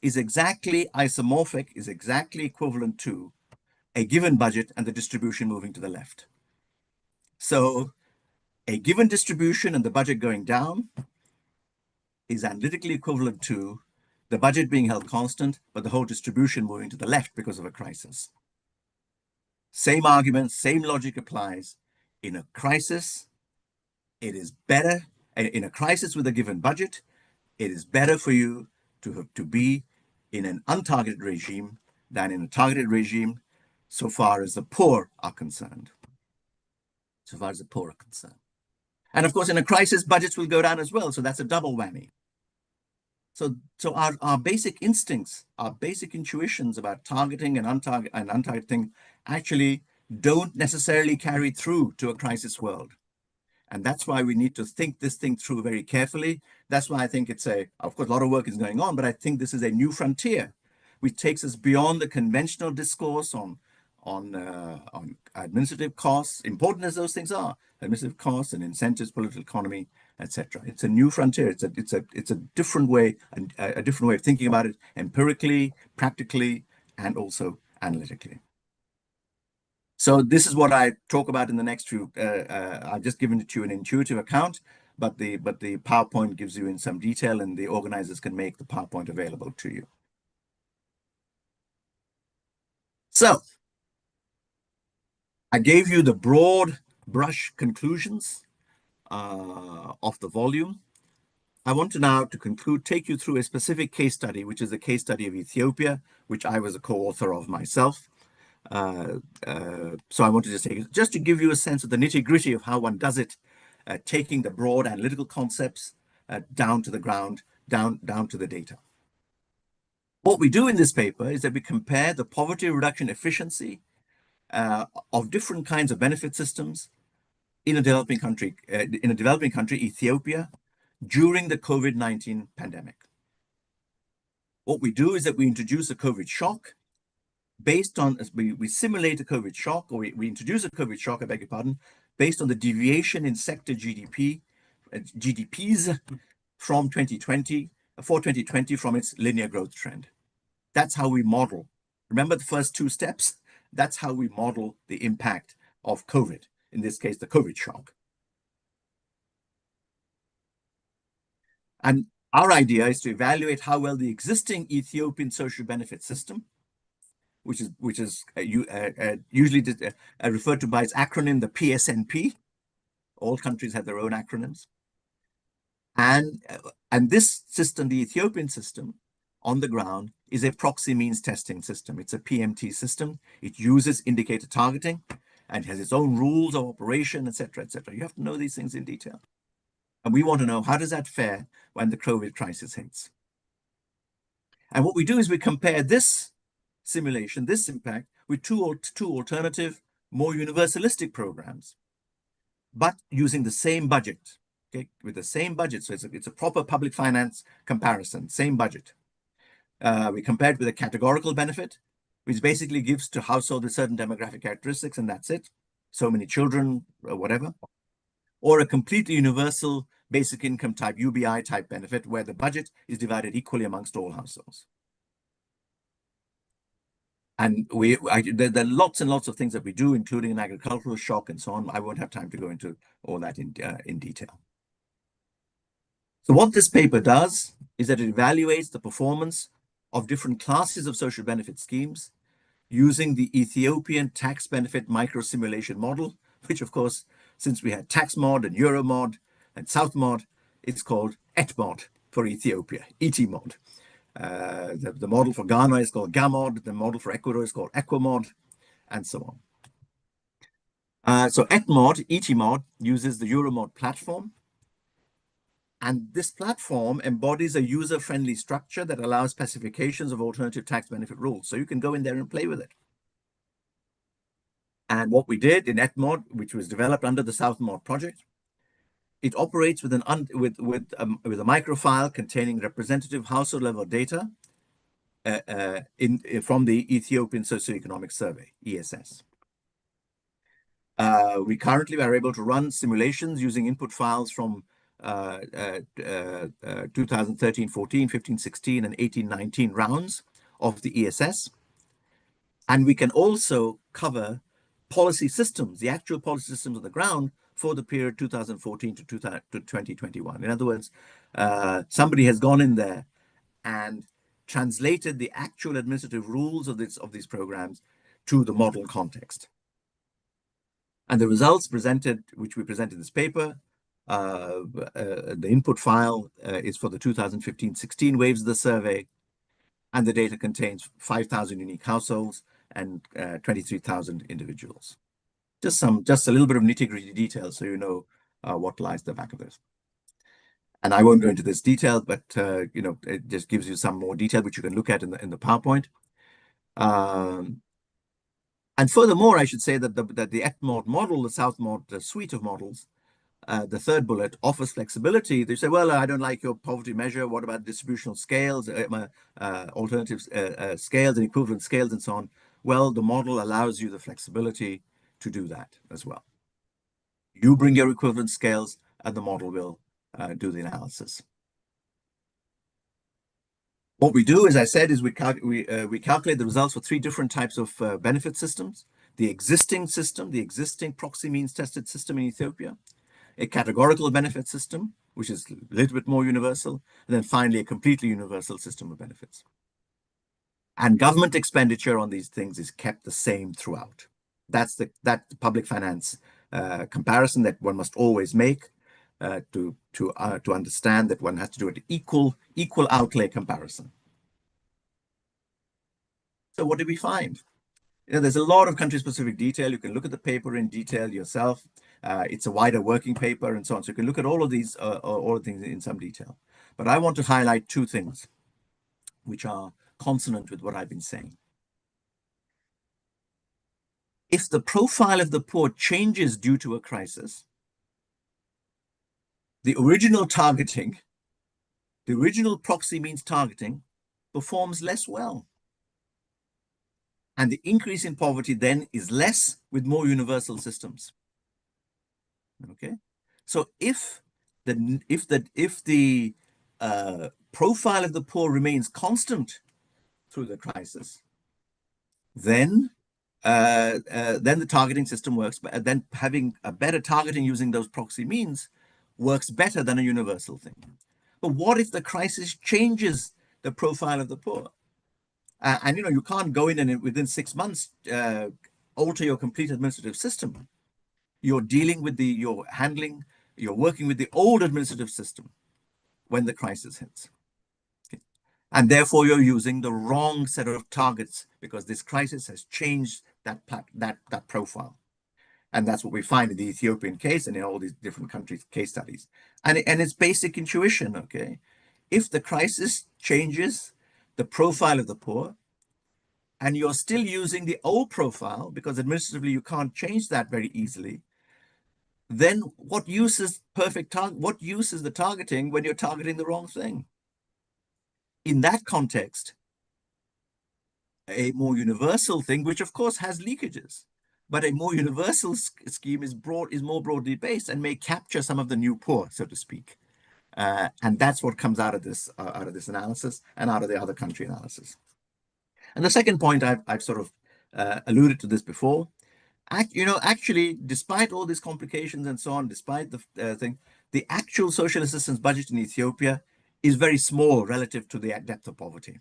is exactly isomorphic, is exactly equivalent to a given budget and the distribution moving to the left. So a given distribution and the budget going down is analytically equivalent to the budget being held constant, but the whole distribution moving to the left because of a crisis. Same argument, same logic applies. In a crisis, it is better, in a crisis with a given budget, it is better for you to be in an untargeted regime than in a targeted regime so far as the poor are concerned. So far as the poor are concerned. And of course, in a crisis, budgets will go down as well. So that's a double whammy. So our basic instincts, our basic intuitions about targeting and untargeting actually don't necessarily carry through to a crisis world. And that's why we need to think this thing through very carefully. That's why I think of course, a lot of work is going on, but I think this is a new frontier, which takes us beyond the conventional discourse on administrative costs, important as those things are, administrative costs and incentives, political economy, etc. It's a new frontier. It's a different way, a different way of thinking about it, empirically, practically, and also analytically. So this is what I talk about in the next few. I've just given it to you an intuitive account, but the PowerPoint gives you in some detail, and the organizers can make the PowerPoint available to you. So I gave you the broad brush conclusions of the volume. I want to now, to conclude, take you through a specific case study, which is a case study of Ethiopia, which I was a co-author of myself. So I want to just to give you a sense of the nitty-gritty of how one does it, taking the broad analytical concepts down to the ground, down to the data. What we do in this paper is that we compare the poverty reduction efficiency of different kinds of benefit systems in a developing country, Ethiopia, during the COVID-19 pandemic. What we do is that we introduce a COVID shock based on, we simulate a COVID shock, or we introduce a COVID shock, I beg your pardon, based on the deviation in sector GDPs from 2020, for 2020 from its linear growth trend. That's how we model. Remember the first two steps? That's how we model the impact of COVID, in this case, the COVID shock. And our idea is to evaluate how well the existing Ethiopian social benefit system, which is usually referred to by its acronym, the PSNP. All countries have their own acronyms. And this system, the Ethiopian system, on the ground, is a proxy means testing system. It's a PMT system. It uses indicator targeting and has its own rules of operation, etc., etc. You have to know these things in detail. And we want to know, how does that fare when the COVID crisis hits? And what we do is we compare this simulation, this impact, with two alternative, more universalistic programs, but using the same budget. okay, with the same budget. So it's a proper public finance comparison, same budget. We compared with a categorical benefit, which basically gives to households with certain demographic characteristics, and that's it. So many children, or whatever. Or a completely universal basic income type, UBI type benefit, where the budget is divided equally amongst all households. And there are lots and lots of things that we do, including an agricultural shock and so on. I won't have time to go into all that in detail. So what this paper does is that it evaluates the performance of different classes of social benefit schemes using the Ethiopian tax benefit micro-simulation model, which of course, since we had tax mod and Euro mod and South mod, it's called ETMOD for Ethiopia, ETMOD. The model for Ghana is called GAMOD, the model for Ecuador is called EQUAMOD, and so on. So ETMOD uses the Euromod platform, and this platform embodies a user-friendly structure that allows specifications of alternative tax benefit rules. So you can go in there and play with it. And what we did in ETMOD, which was developed under the Southmod project, it operates with a microfile containing representative household level data from the Ethiopian Socioeconomic Survey, ESS. We currently are able to run simulations using input files from 2013, 14, 15, 16, and 18, 19 rounds of the ESS. And we can also cover policy systems, the actual policy systems on the ground for the period 2014 to 2021. In other words, somebody has gone in there and translated the actual administrative rules of these programs to the model context. And the results presented, which we present in this paper, the input file is for the 2015-16 waves of the survey, and the data contains 5,000 unique households and 23,000 individuals. Just a little bit of nitty-gritty detail so you know what lies at the back of this. And I won't go into this detail, but it just gives you some more detail which you can look at in the PowerPoint. And furthermore, I should say that the ETMOD model, the Southmod suite of models, the third bullet offers flexibility. They say, well, I don't like your poverty measure. What about distributional scales, alternative scales and equivalent scales and so on? Well, the model allows you the flexibility to do that as well. You bring your equivalent scales and the model will do the analysis. What we do, as I said, is we calculate the results for three different types of benefit systems. The existing system, the existing proxy means tested system in Ethiopia, a categorical benefit system, which is a little bit more universal, and then finally a completely universal system of benefits. And government expenditure on these things is kept the same throughout. That's the public finance comparison that one must always make to understand that one has to do an equal outlay comparison. So what did we find? There's a lot of country-specific detail. You can look at the paper in detail yourself. It's a wider working paper and so on. So you can look at all of these, all of things in some detail. But I want to highlight two things which are consonant with what I've been saying. If the profile of the poor changes due to a crisis, the original targeting, the original proxy means targeting, performs less well. And the increase in poverty then is less with more universal systems. Okay, so if the profile of the poor remains constant through the crisis, then the targeting system works. But then having a better targeting using those proxy means works better than a universal thing. But what if the crisis changes the profile of the poor? And you can't go in and within 6 months alter your complete administrative system. You're working with the old administrative system when the crisis hits. Okay. And therefore you're using the wrong set of targets because this crisis has changed that profile. And that's what we find in the Ethiopian case and in all these different countries' case studies. And it's basic intuition, okay? If the crisis changes the profile of the poor, and you're still using the old profile, because administratively you can't change that very easily, then what use is what use is the targeting when you're targeting the wrong thing? In that context, a more universal thing, which of course has leakages, but a more universal scheme is more broadly based and may capture some of the new poor, so to speak. And that's what comes out of this analysis and out of the other country analysis. And the second point, I've sort of alluded to this before. Actually, despite all these complications and so on, despite the thing, the actual social assistance budget in Ethiopia is very small relative to the depth of poverty.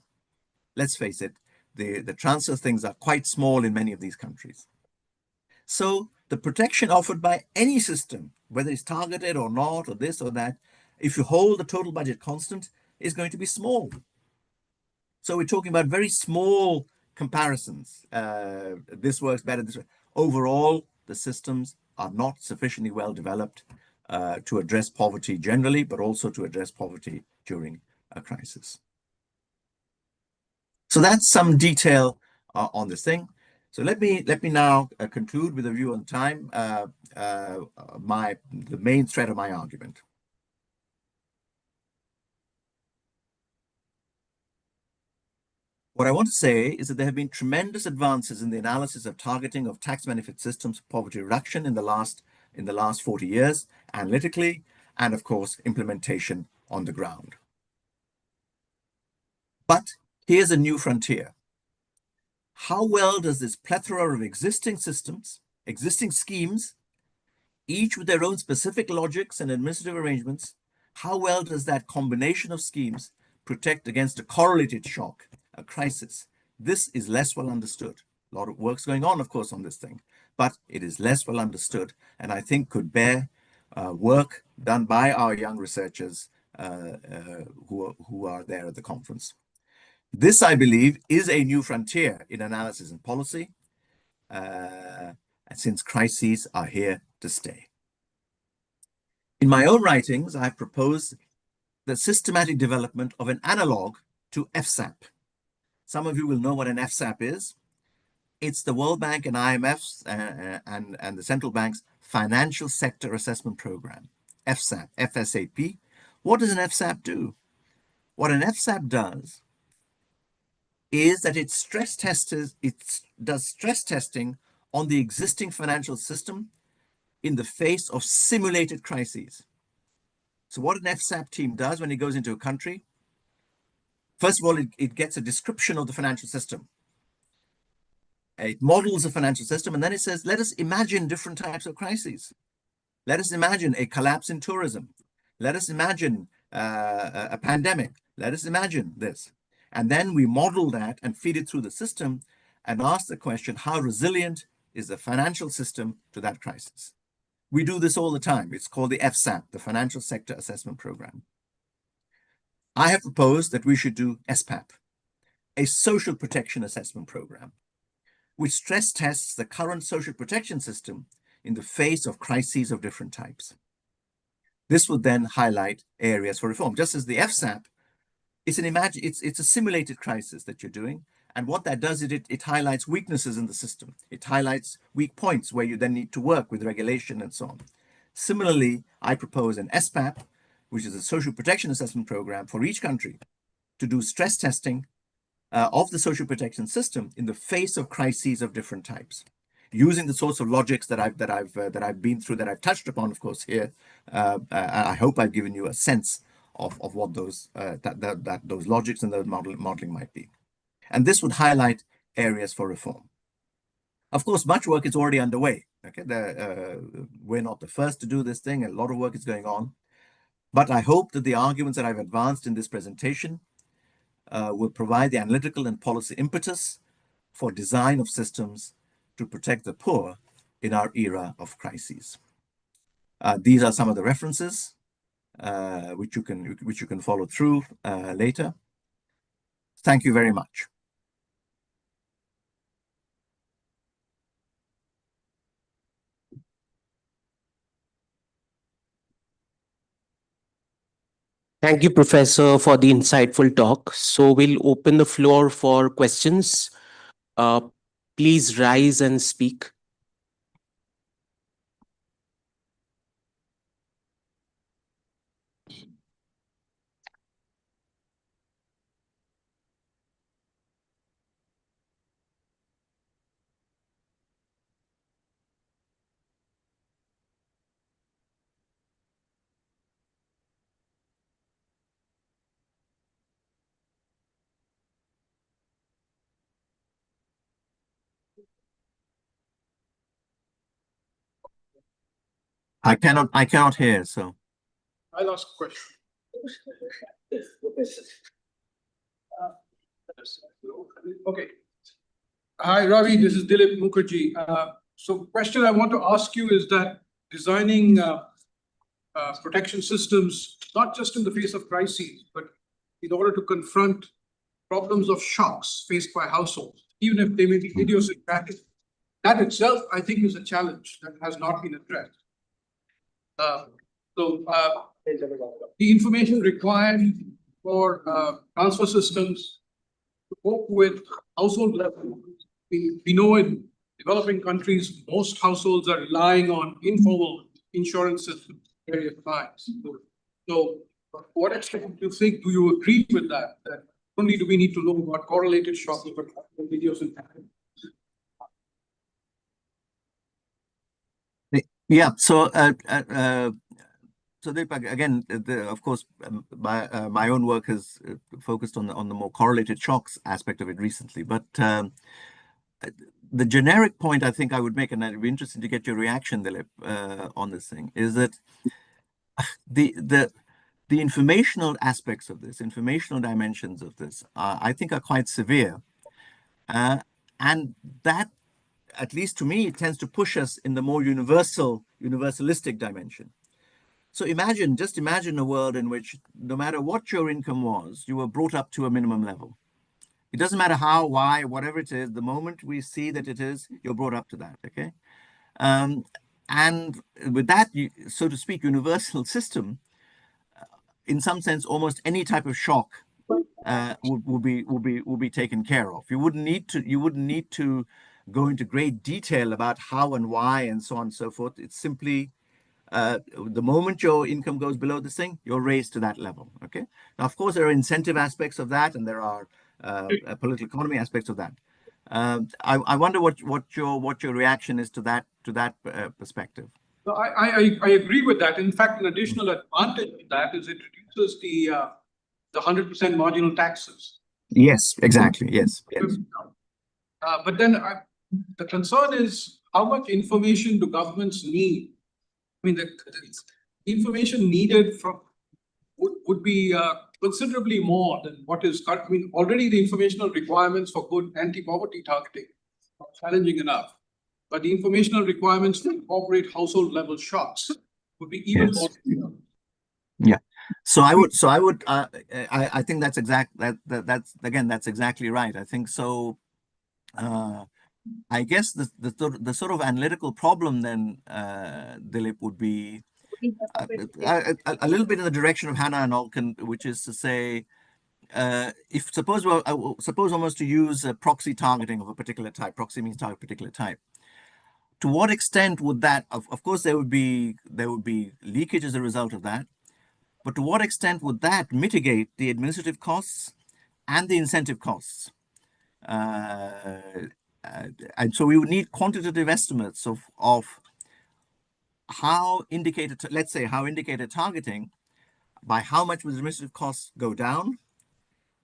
Let's face it, the transfer things are quite small in many of these countries. So the protection offered by any system, whether it's targeted or not, or this or that, if you hold the total budget constant, is going to be small. So we're talking about very small comparisons. This works better this way. Overall, the systems are not sufficiently well developed to address poverty generally, but also to address poverty during a crisis. So that's some detail on this thing. So let me now conclude with a view on time, the main thread of my argument. What I want to say is that there have been tremendous advances in the analysis of targeting of tax benefit systems for poverty reduction in the last 40 years, analytically, and of course, implementation on the ground. But here's a new frontier. How well does this plethora of existing systems, existing schemes, each with their own specific logics and administrative arrangements, how well does that combination of schemes protect against a correlated shock, a crisis? This is less well understood. A lot of work's going on, of course, on this thing, but it is less well understood, and I think could bear work done by our young researchers who are there at the conference. This, I believe, is a new frontier in analysis and policy, since crises are here to stay. In my own writings, I have proposed the systematic development of an analog to FSAP. Some of you will know what an FSAP is. It's the World Bank and IMF's and the central bank's Financial Sector Assessment Program, FSAP, FSAP. What does an FSAP do? What an FSAP does is that it does stress testing on the existing financial system in the face of simulated crises. So what an FSAP team does when it goes into a country, first of all, it gets a description of the financial system. It models the financial system, and then it says, let us imagine different types of crises. Let us imagine a collapse in tourism. Let us imagine a pandemic. Let us imagine this. And then we model that and feed it through the system and ask the question, how resilient is the financial system to that crisis? We do this all the time. It's called the FSAP, the Financial Sector Assessment Program. I have proposed that we should do SPAP, a Social Protection Assessment Program, which stress tests the current social protection system in the face of crises of different types. This would then highlight areas for reform. Just as the FSAP, it's a simulated crisis that you're doing. And what that does is it highlights weaknesses in the system. It highlights weak points where you then need to work with regulation and so on. Similarly, I propose an SPAP, which is a social protection assessment program for each country to do stress testing of the social protection system in the face of crises of different types, using the sorts of logics that I've been through, that I've touched upon, of course, here. I hope I've given you a sense of what those those logics and the modeling might be. And this would highlight areas for reform. Of course, much work is already underway. Okay, we're not the first to do this thing. A lot of work is going on. But I hope that the arguments that I've advanced in this presentation will provide the analytical and policy impetus for design of systems to protect the poor in our era of crises. These are some of the references which you can follow through later. Thank you very much. Thank you, Professor, for the insightful talk. So we'll open the floor for questions. Uh, Please rise and speak. I cannot hear, so. I'll ask a question. Okay. Hi, Ravi, this is Dilip Mukherjee. So question I want to ask you is that designing protection systems, not just in the face of crises, but in order to confront problems of shocks faced by households, even if they may be idiosyncratic, that itself, I think, is a challenge that has not been addressed. The information required for transfer systems to cope with household level, we know in developing countries, most households are relying on informal insurance systems of various kinds. So, what extent do you think, do you agree with that? That not only do we need to know about correlated shocks, but videos and Yeah. So, again, of course, my own work has focused on the more correlated shocks aspect of it recently. But the generic point I think I would make, and I'd be interested to get your reaction, Dilip, on this thing, is that the informational aspects of this, informational dimensions of this, I think are quite severe, and that, at least to me, it tends to push us in the more universalistic dimension. So just imagine a world in which no matter what your income was, you were brought up to a minimum level. It doesn't matter how, why, whatever it is, the moment we see that it is, you're brought up to that, okay? And with that, so to speak, universal system, in some sense, almost any type of shock will be taken care of. You wouldn't need to go into great detail about how and why and so on and so forth. It's simply the moment your income goes below this thing, you're raised to that level. Okay. Now, of course, there are incentive aspects of that, and there are political economy aspects of that. I wonder what your reaction is to that perspective. So I agree with that. In fact, an additional advantage of that is it reduces the 100% marginal taxes. Yes, exactly. Yes. But then the concern is how much information do governments need? I mean, the information needed would be considerably more than what is. I mean, already the informational requirements for good anti-poverty targeting are challenging enough, but the informational requirements to incorporate household level shocks would be even more. Yeah. So I would. I think that's that's exactly right. I think so. I guess the sort of analytical problem then, Dilip, would be a little bit in the direction of Hannah and Alkin, which is to say, if suppose almost to use a proxy targeting of a particular type. Proxy means target particular type. To what extent would that? Of course, there would be leakage as a result of that. But to what extent would that mitigate the administrative costs and the incentive costs? And so we would need quantitative estimates of how let's say how indicator targeting, by how much would the administrative costs go down,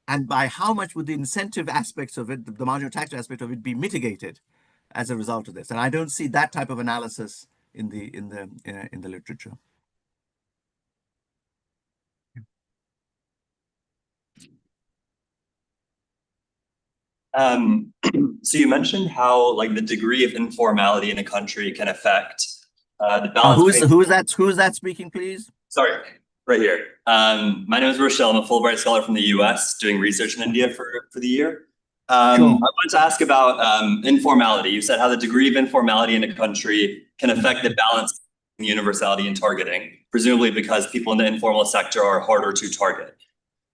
and by how much would the incentive aspects of it, the marginal tax aspect of it, be mitigated as a result of this. And I don't see that type of analysis in the literature. So you mentioned how like the degree of informality in a country can affect the balance. Who is that speaking, please? Sorry, right here. My name is Rochelle. I'm a Fulbright scholar from the US doing research in India for the year. Sure. I wanted to ask about informality. You said how the degree of informality in a country can affect the balance between universality and targeting, presumably because people in the informal sector are harder to target.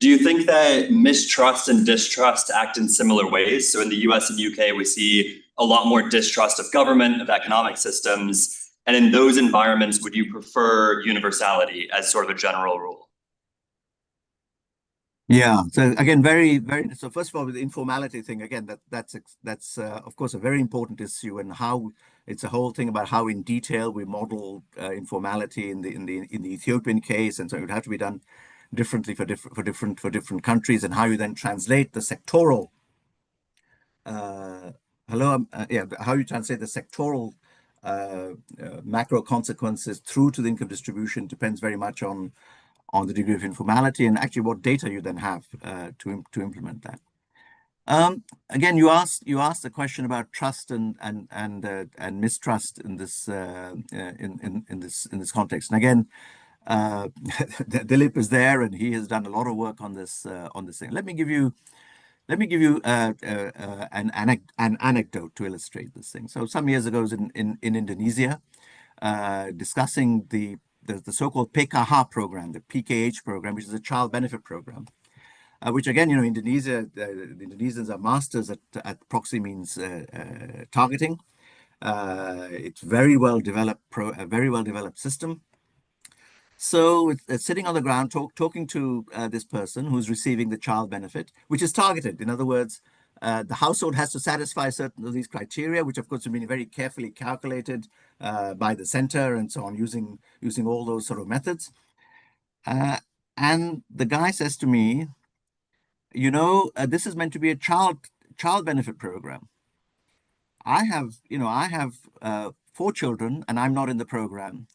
Do you think that mistrust and distrust act in similar ways? So in the US and UK, we see a lot more distrust of government, of economic systems. And in those environments, would you prefer universality as sort of a general rule? Yeah. So again, so first of all, with the informality thing, again, that's of course a very important issue, and how it's a whole thing about how in detail we model informality in the Ethiopian case, and so it would have to be done differently for different countries, and how you then translate the sectoral how you translate the sectoral macro consequences through to the income distribution depends very much on the degree of informality and actually what data you then have to implement that. Again, you asked the question about trust and mistrust in this in this context. And again, Dilip is there, and he has done a lot of work on this thing. Let me give you an anecdote to illustrate this thing. So some years ago, I was in Indonesia, discussing the so-called PKH program, the PKH program, which is a child benefit program. Which again, Indonesia, the Indonesians are masters at proxy means targeting. It's very well developed, a very well developed system. So it's sitting on the ground, talking to this person who's receiving the child benefit, which is targeted. In other words, the household has to satisfy certain of these criteria, which of course have been very carefully calculated by the center and so on, using all those sort of methods. And the guy says to me, this is meant to be a child benefit program. I have 4 children and I'm not in the program.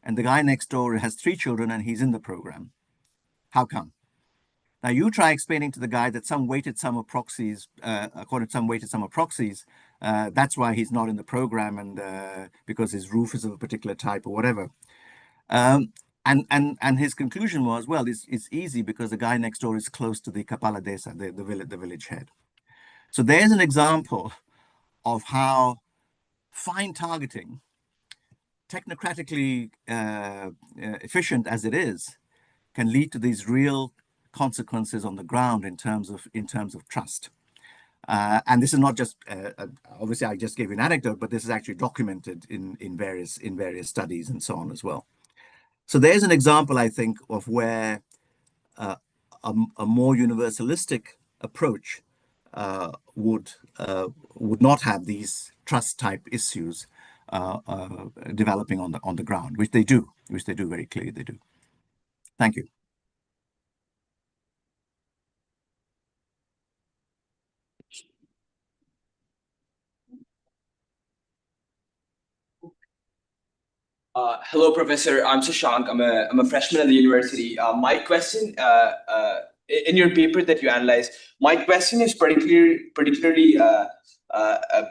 And the guy next door has 3 children and he's in the program. How come? Now you try explaining to the guy that some weighted sum of proxies, according to some weighted sum of proxies, that's why he's not in the program, and because his roof is of a particular type or whatever. And his conclusion was, well, it's easy because the guy next door is close to the Kapala Desa, the village head. So there's an example of how fine targeting, technocratically efficient as it is, can lead to these real consequences on the ground in terms of trust. And this is not just obviously I just gave you an anecdote, but this is actually documented in various studies and so on as well. So there's an example, I think, of where a more universalistic approach would not have these trust type issues developing on the ground, which they do very clearly. They do. Thank you. Hello, Professor. I'm Shashank. I'm a freshman at the university. My question, in your paper that you analyzed, my question is particularly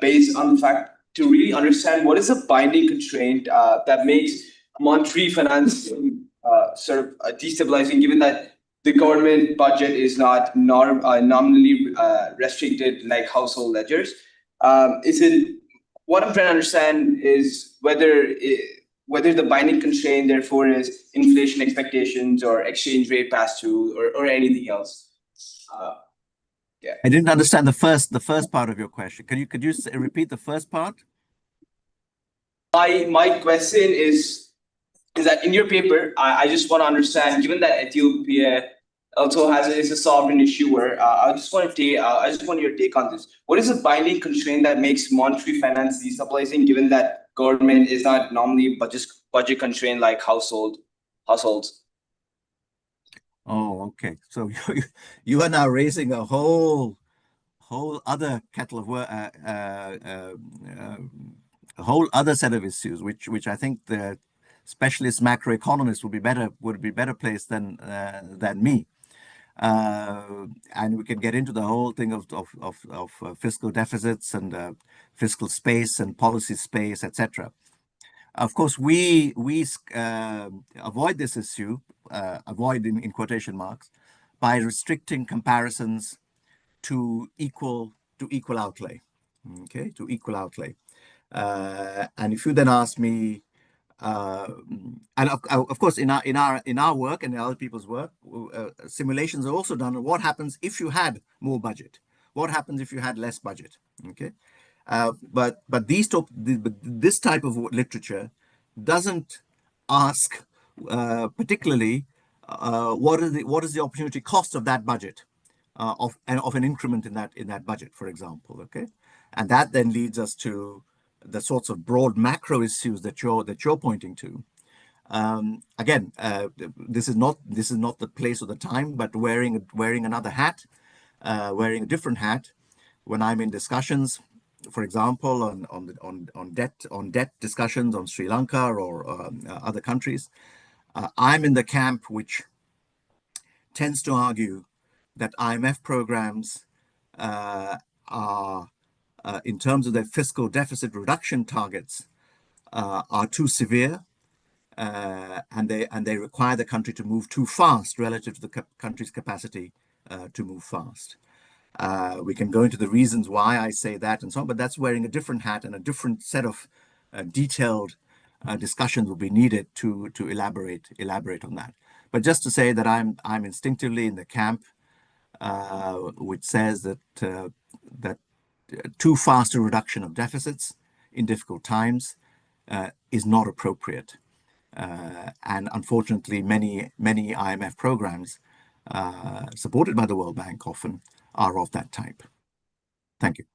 based on the fact to really understand what is a binding constraint that makes monetary finance sort of destabilizing, given that the government budget is not nominally restricted like household ledgers. What I'm trying to understand is whether the binding constraint, therefore, is inflation expectations or exchange rate pass-through or anything else. Yeah. I didn't understand the first part of your question. Could you repeat the first part? My question is that in your paper, I just want to understand, given that Ethiopia also is a sovereign issuer, I just want your take on this. What is a binding constraint that makes monetary finance destabilizing, given that government is not normally budget constrained like households? Oh, okay. So you are now raising a whole other kettle of a whole other set of issues, which I think the specialist macroeconomists would be better placed than me. And we can get into the whole thing of fiscal deficits and fiscal space and policy space, etc. Of course, we avoid this issue, avoid in quotation marks, by restricting comparisons to equal outlay. Okay, to equal outlay. And if you then ask me, and of course, in our work and in other people's work, simulations are also done on what happens if you had more budget. What happens if you had less budget? Okay, but this type of literature doesn't ask particularly what is the opportunity cost of that budget, of an increment in that budget, for example. Okay, and that then leads us to the sorts of broad macro issues that you're pointing to. Again, this is not the place or the time, but wearing another hat, wearing a different hat when I'm in discussions for example, on debt discussions on Sri Lanka or other countries, I'm in the camp which tends to argue that IMF programs are, in terms of their fiscal deficit reduction targets, are too severe, and they require the country to move too fast relative to the country's capacity to move fast. We can go into the reasons why I say that and so on, but that's wearing a different hat, and a different set of detailed discussions will be needed to elaborate on that. But just to say that I'm instinctively in the camp which says that too fast a reduction of deficits in difficult times is not appropriate. And unfortunately, many IMF programs supported by the World Bank often are of that type. Thank you.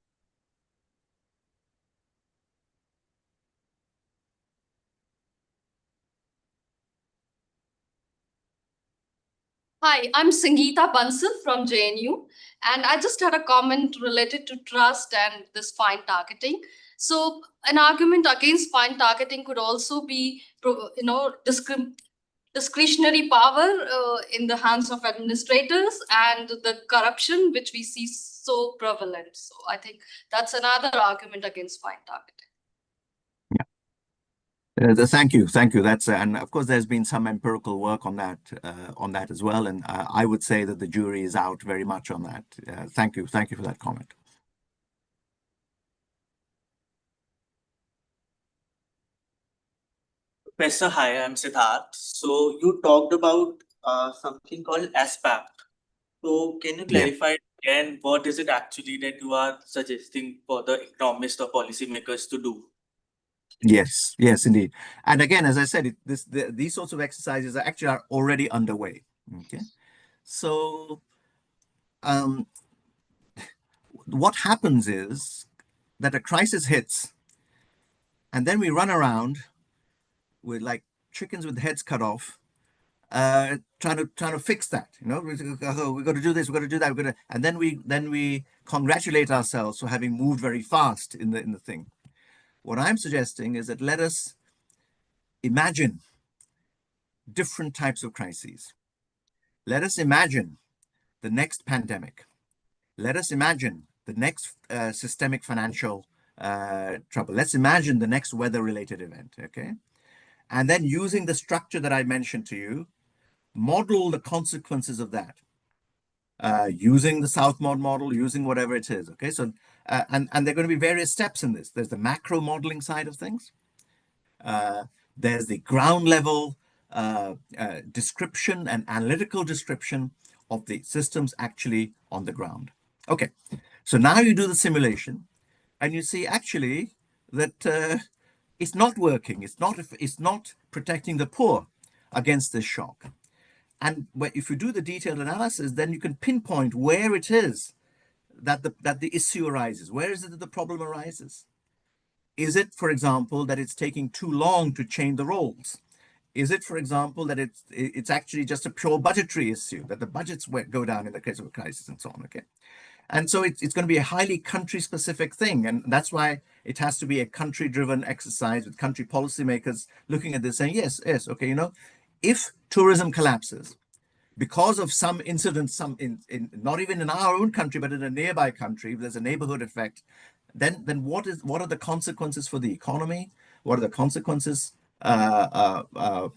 Hi, I'm Sangeeta Bansal from JNU, and I just had a comment related to trust and this fine targeting. So an argument against fine targeting could also be, discretionary power in the hands of administrators and the corruption which we see so prevalent. So I think that's another argument against fine targeting. Thank you. That's and of course there's been some empirical work on that as well, and I would say that the jury is out very much on that. Thank you for that comment. Professor, hi, I'm Siddharth. So you talked about something called SPAP. So can you clarify again, what is it actually that you are suggesting for the economists or policymakers to do? Yes, indeed. And again, as I said, these sorts of exercises are already underway. Okay, so what happens is that a crisis hits, and then we run around with like chickens with heads cut off, trying to fix that. You know, we've got to do this, we've got to do that, and then we congratulate ourselves for having moved very fast in the thing. What I'm suggesting is that let us imagine different types of crises. Let us imagine the next pandemic. Let us imagine the next systemic financial trouble. Let's imagine the next weather-related event, okay? And then using the structure that I mentioned to you, model the consequences of that. Using the Southmod model, using whatever it is, okay? So, and there are going to be various steps in this. There's the macro modeling side of things. There's the ground level description and analytical description of the systems actually on the ground. Okay, so now you do the simulation and you see actually that it's not working. It's not protecting the poor against this shock. And if you do the detailed analysis, then you can pinpoint where it is that the issue arises. Where is it that the problem arises? Is it, for example, that it's taking too long to change the roles? Is it, for example, that it's actually just a pure budgetary issue, that the budgets go down in the case of a crisis and so on, okay? And so it's going to be a highly country-specific thing, and that's why it has to be a country-driven exercise with country policymakers looking at this saying, yes, okay, you know, if tourism collapses because of some incident, not even in our own country, but in a nearby country, if there's a neighborhood effect, then what are the consequences for the economy? What are the consequences in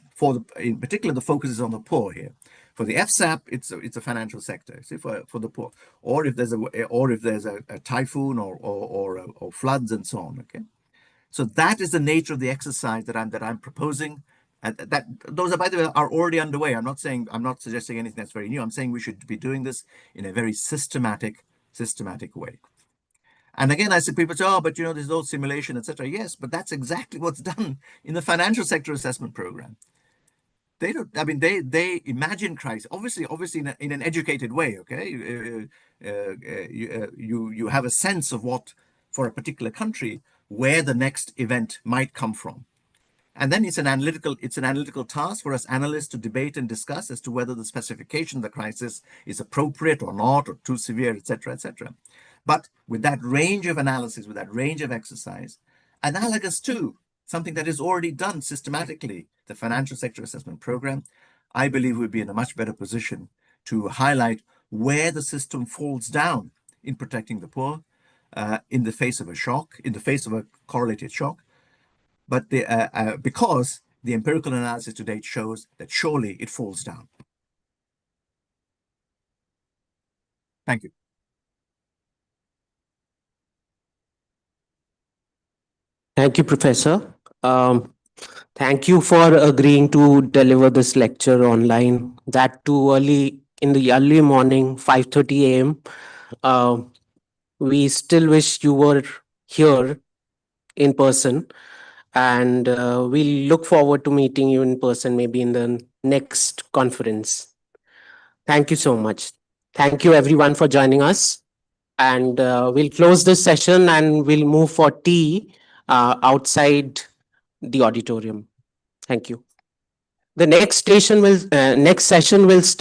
particular, the focus is on the poor here. For the FSAP, it's a financial sector. See, for the poor, or if there's a typhoon or floods and so on. Okay, so that is the nature of the exercise that I'm proposing, and that those are, by the way, are already underway. I'm not suggesting anything that's very new. I'm saying we should be doing this in a very systematic way. And again, I see people say, oh, but you know, there's no simulation, etc. Yes, but that's exactly what's done in the financial sector assessment program. They don't. I mean, they imagine crisis. Obviously, in an educated way. Okay, you have a sense of what, for a particular country, where the next event might come from, and then it's an analytical task for us analysts to debate and discuss as to whether the specification of the crisis is appropriate or not, or too severe, etc., etc. But with that range of analysis, with that range of exercise, analogous to something that is already done systematically, the financial sector assessment program, I believe we'd be in a much better position to highlight where the system falls down in protecting the poor in the face of a shock, in the face of a correlated shock. But because the empirical analysis to date shows that surely it falls down. Thank you. Thank you, Professor. Thank you for agreeing to deliver this lecture online. That too early in the early morning, 5:30 a.m. We still wish you were here in person, and we look forward to meeting you in person maybe in the next conference. Thank you so much. Thank you everyone for joining us. And we'll close this session and we'll move for tea outside the auditorium. Thank you. The next session will start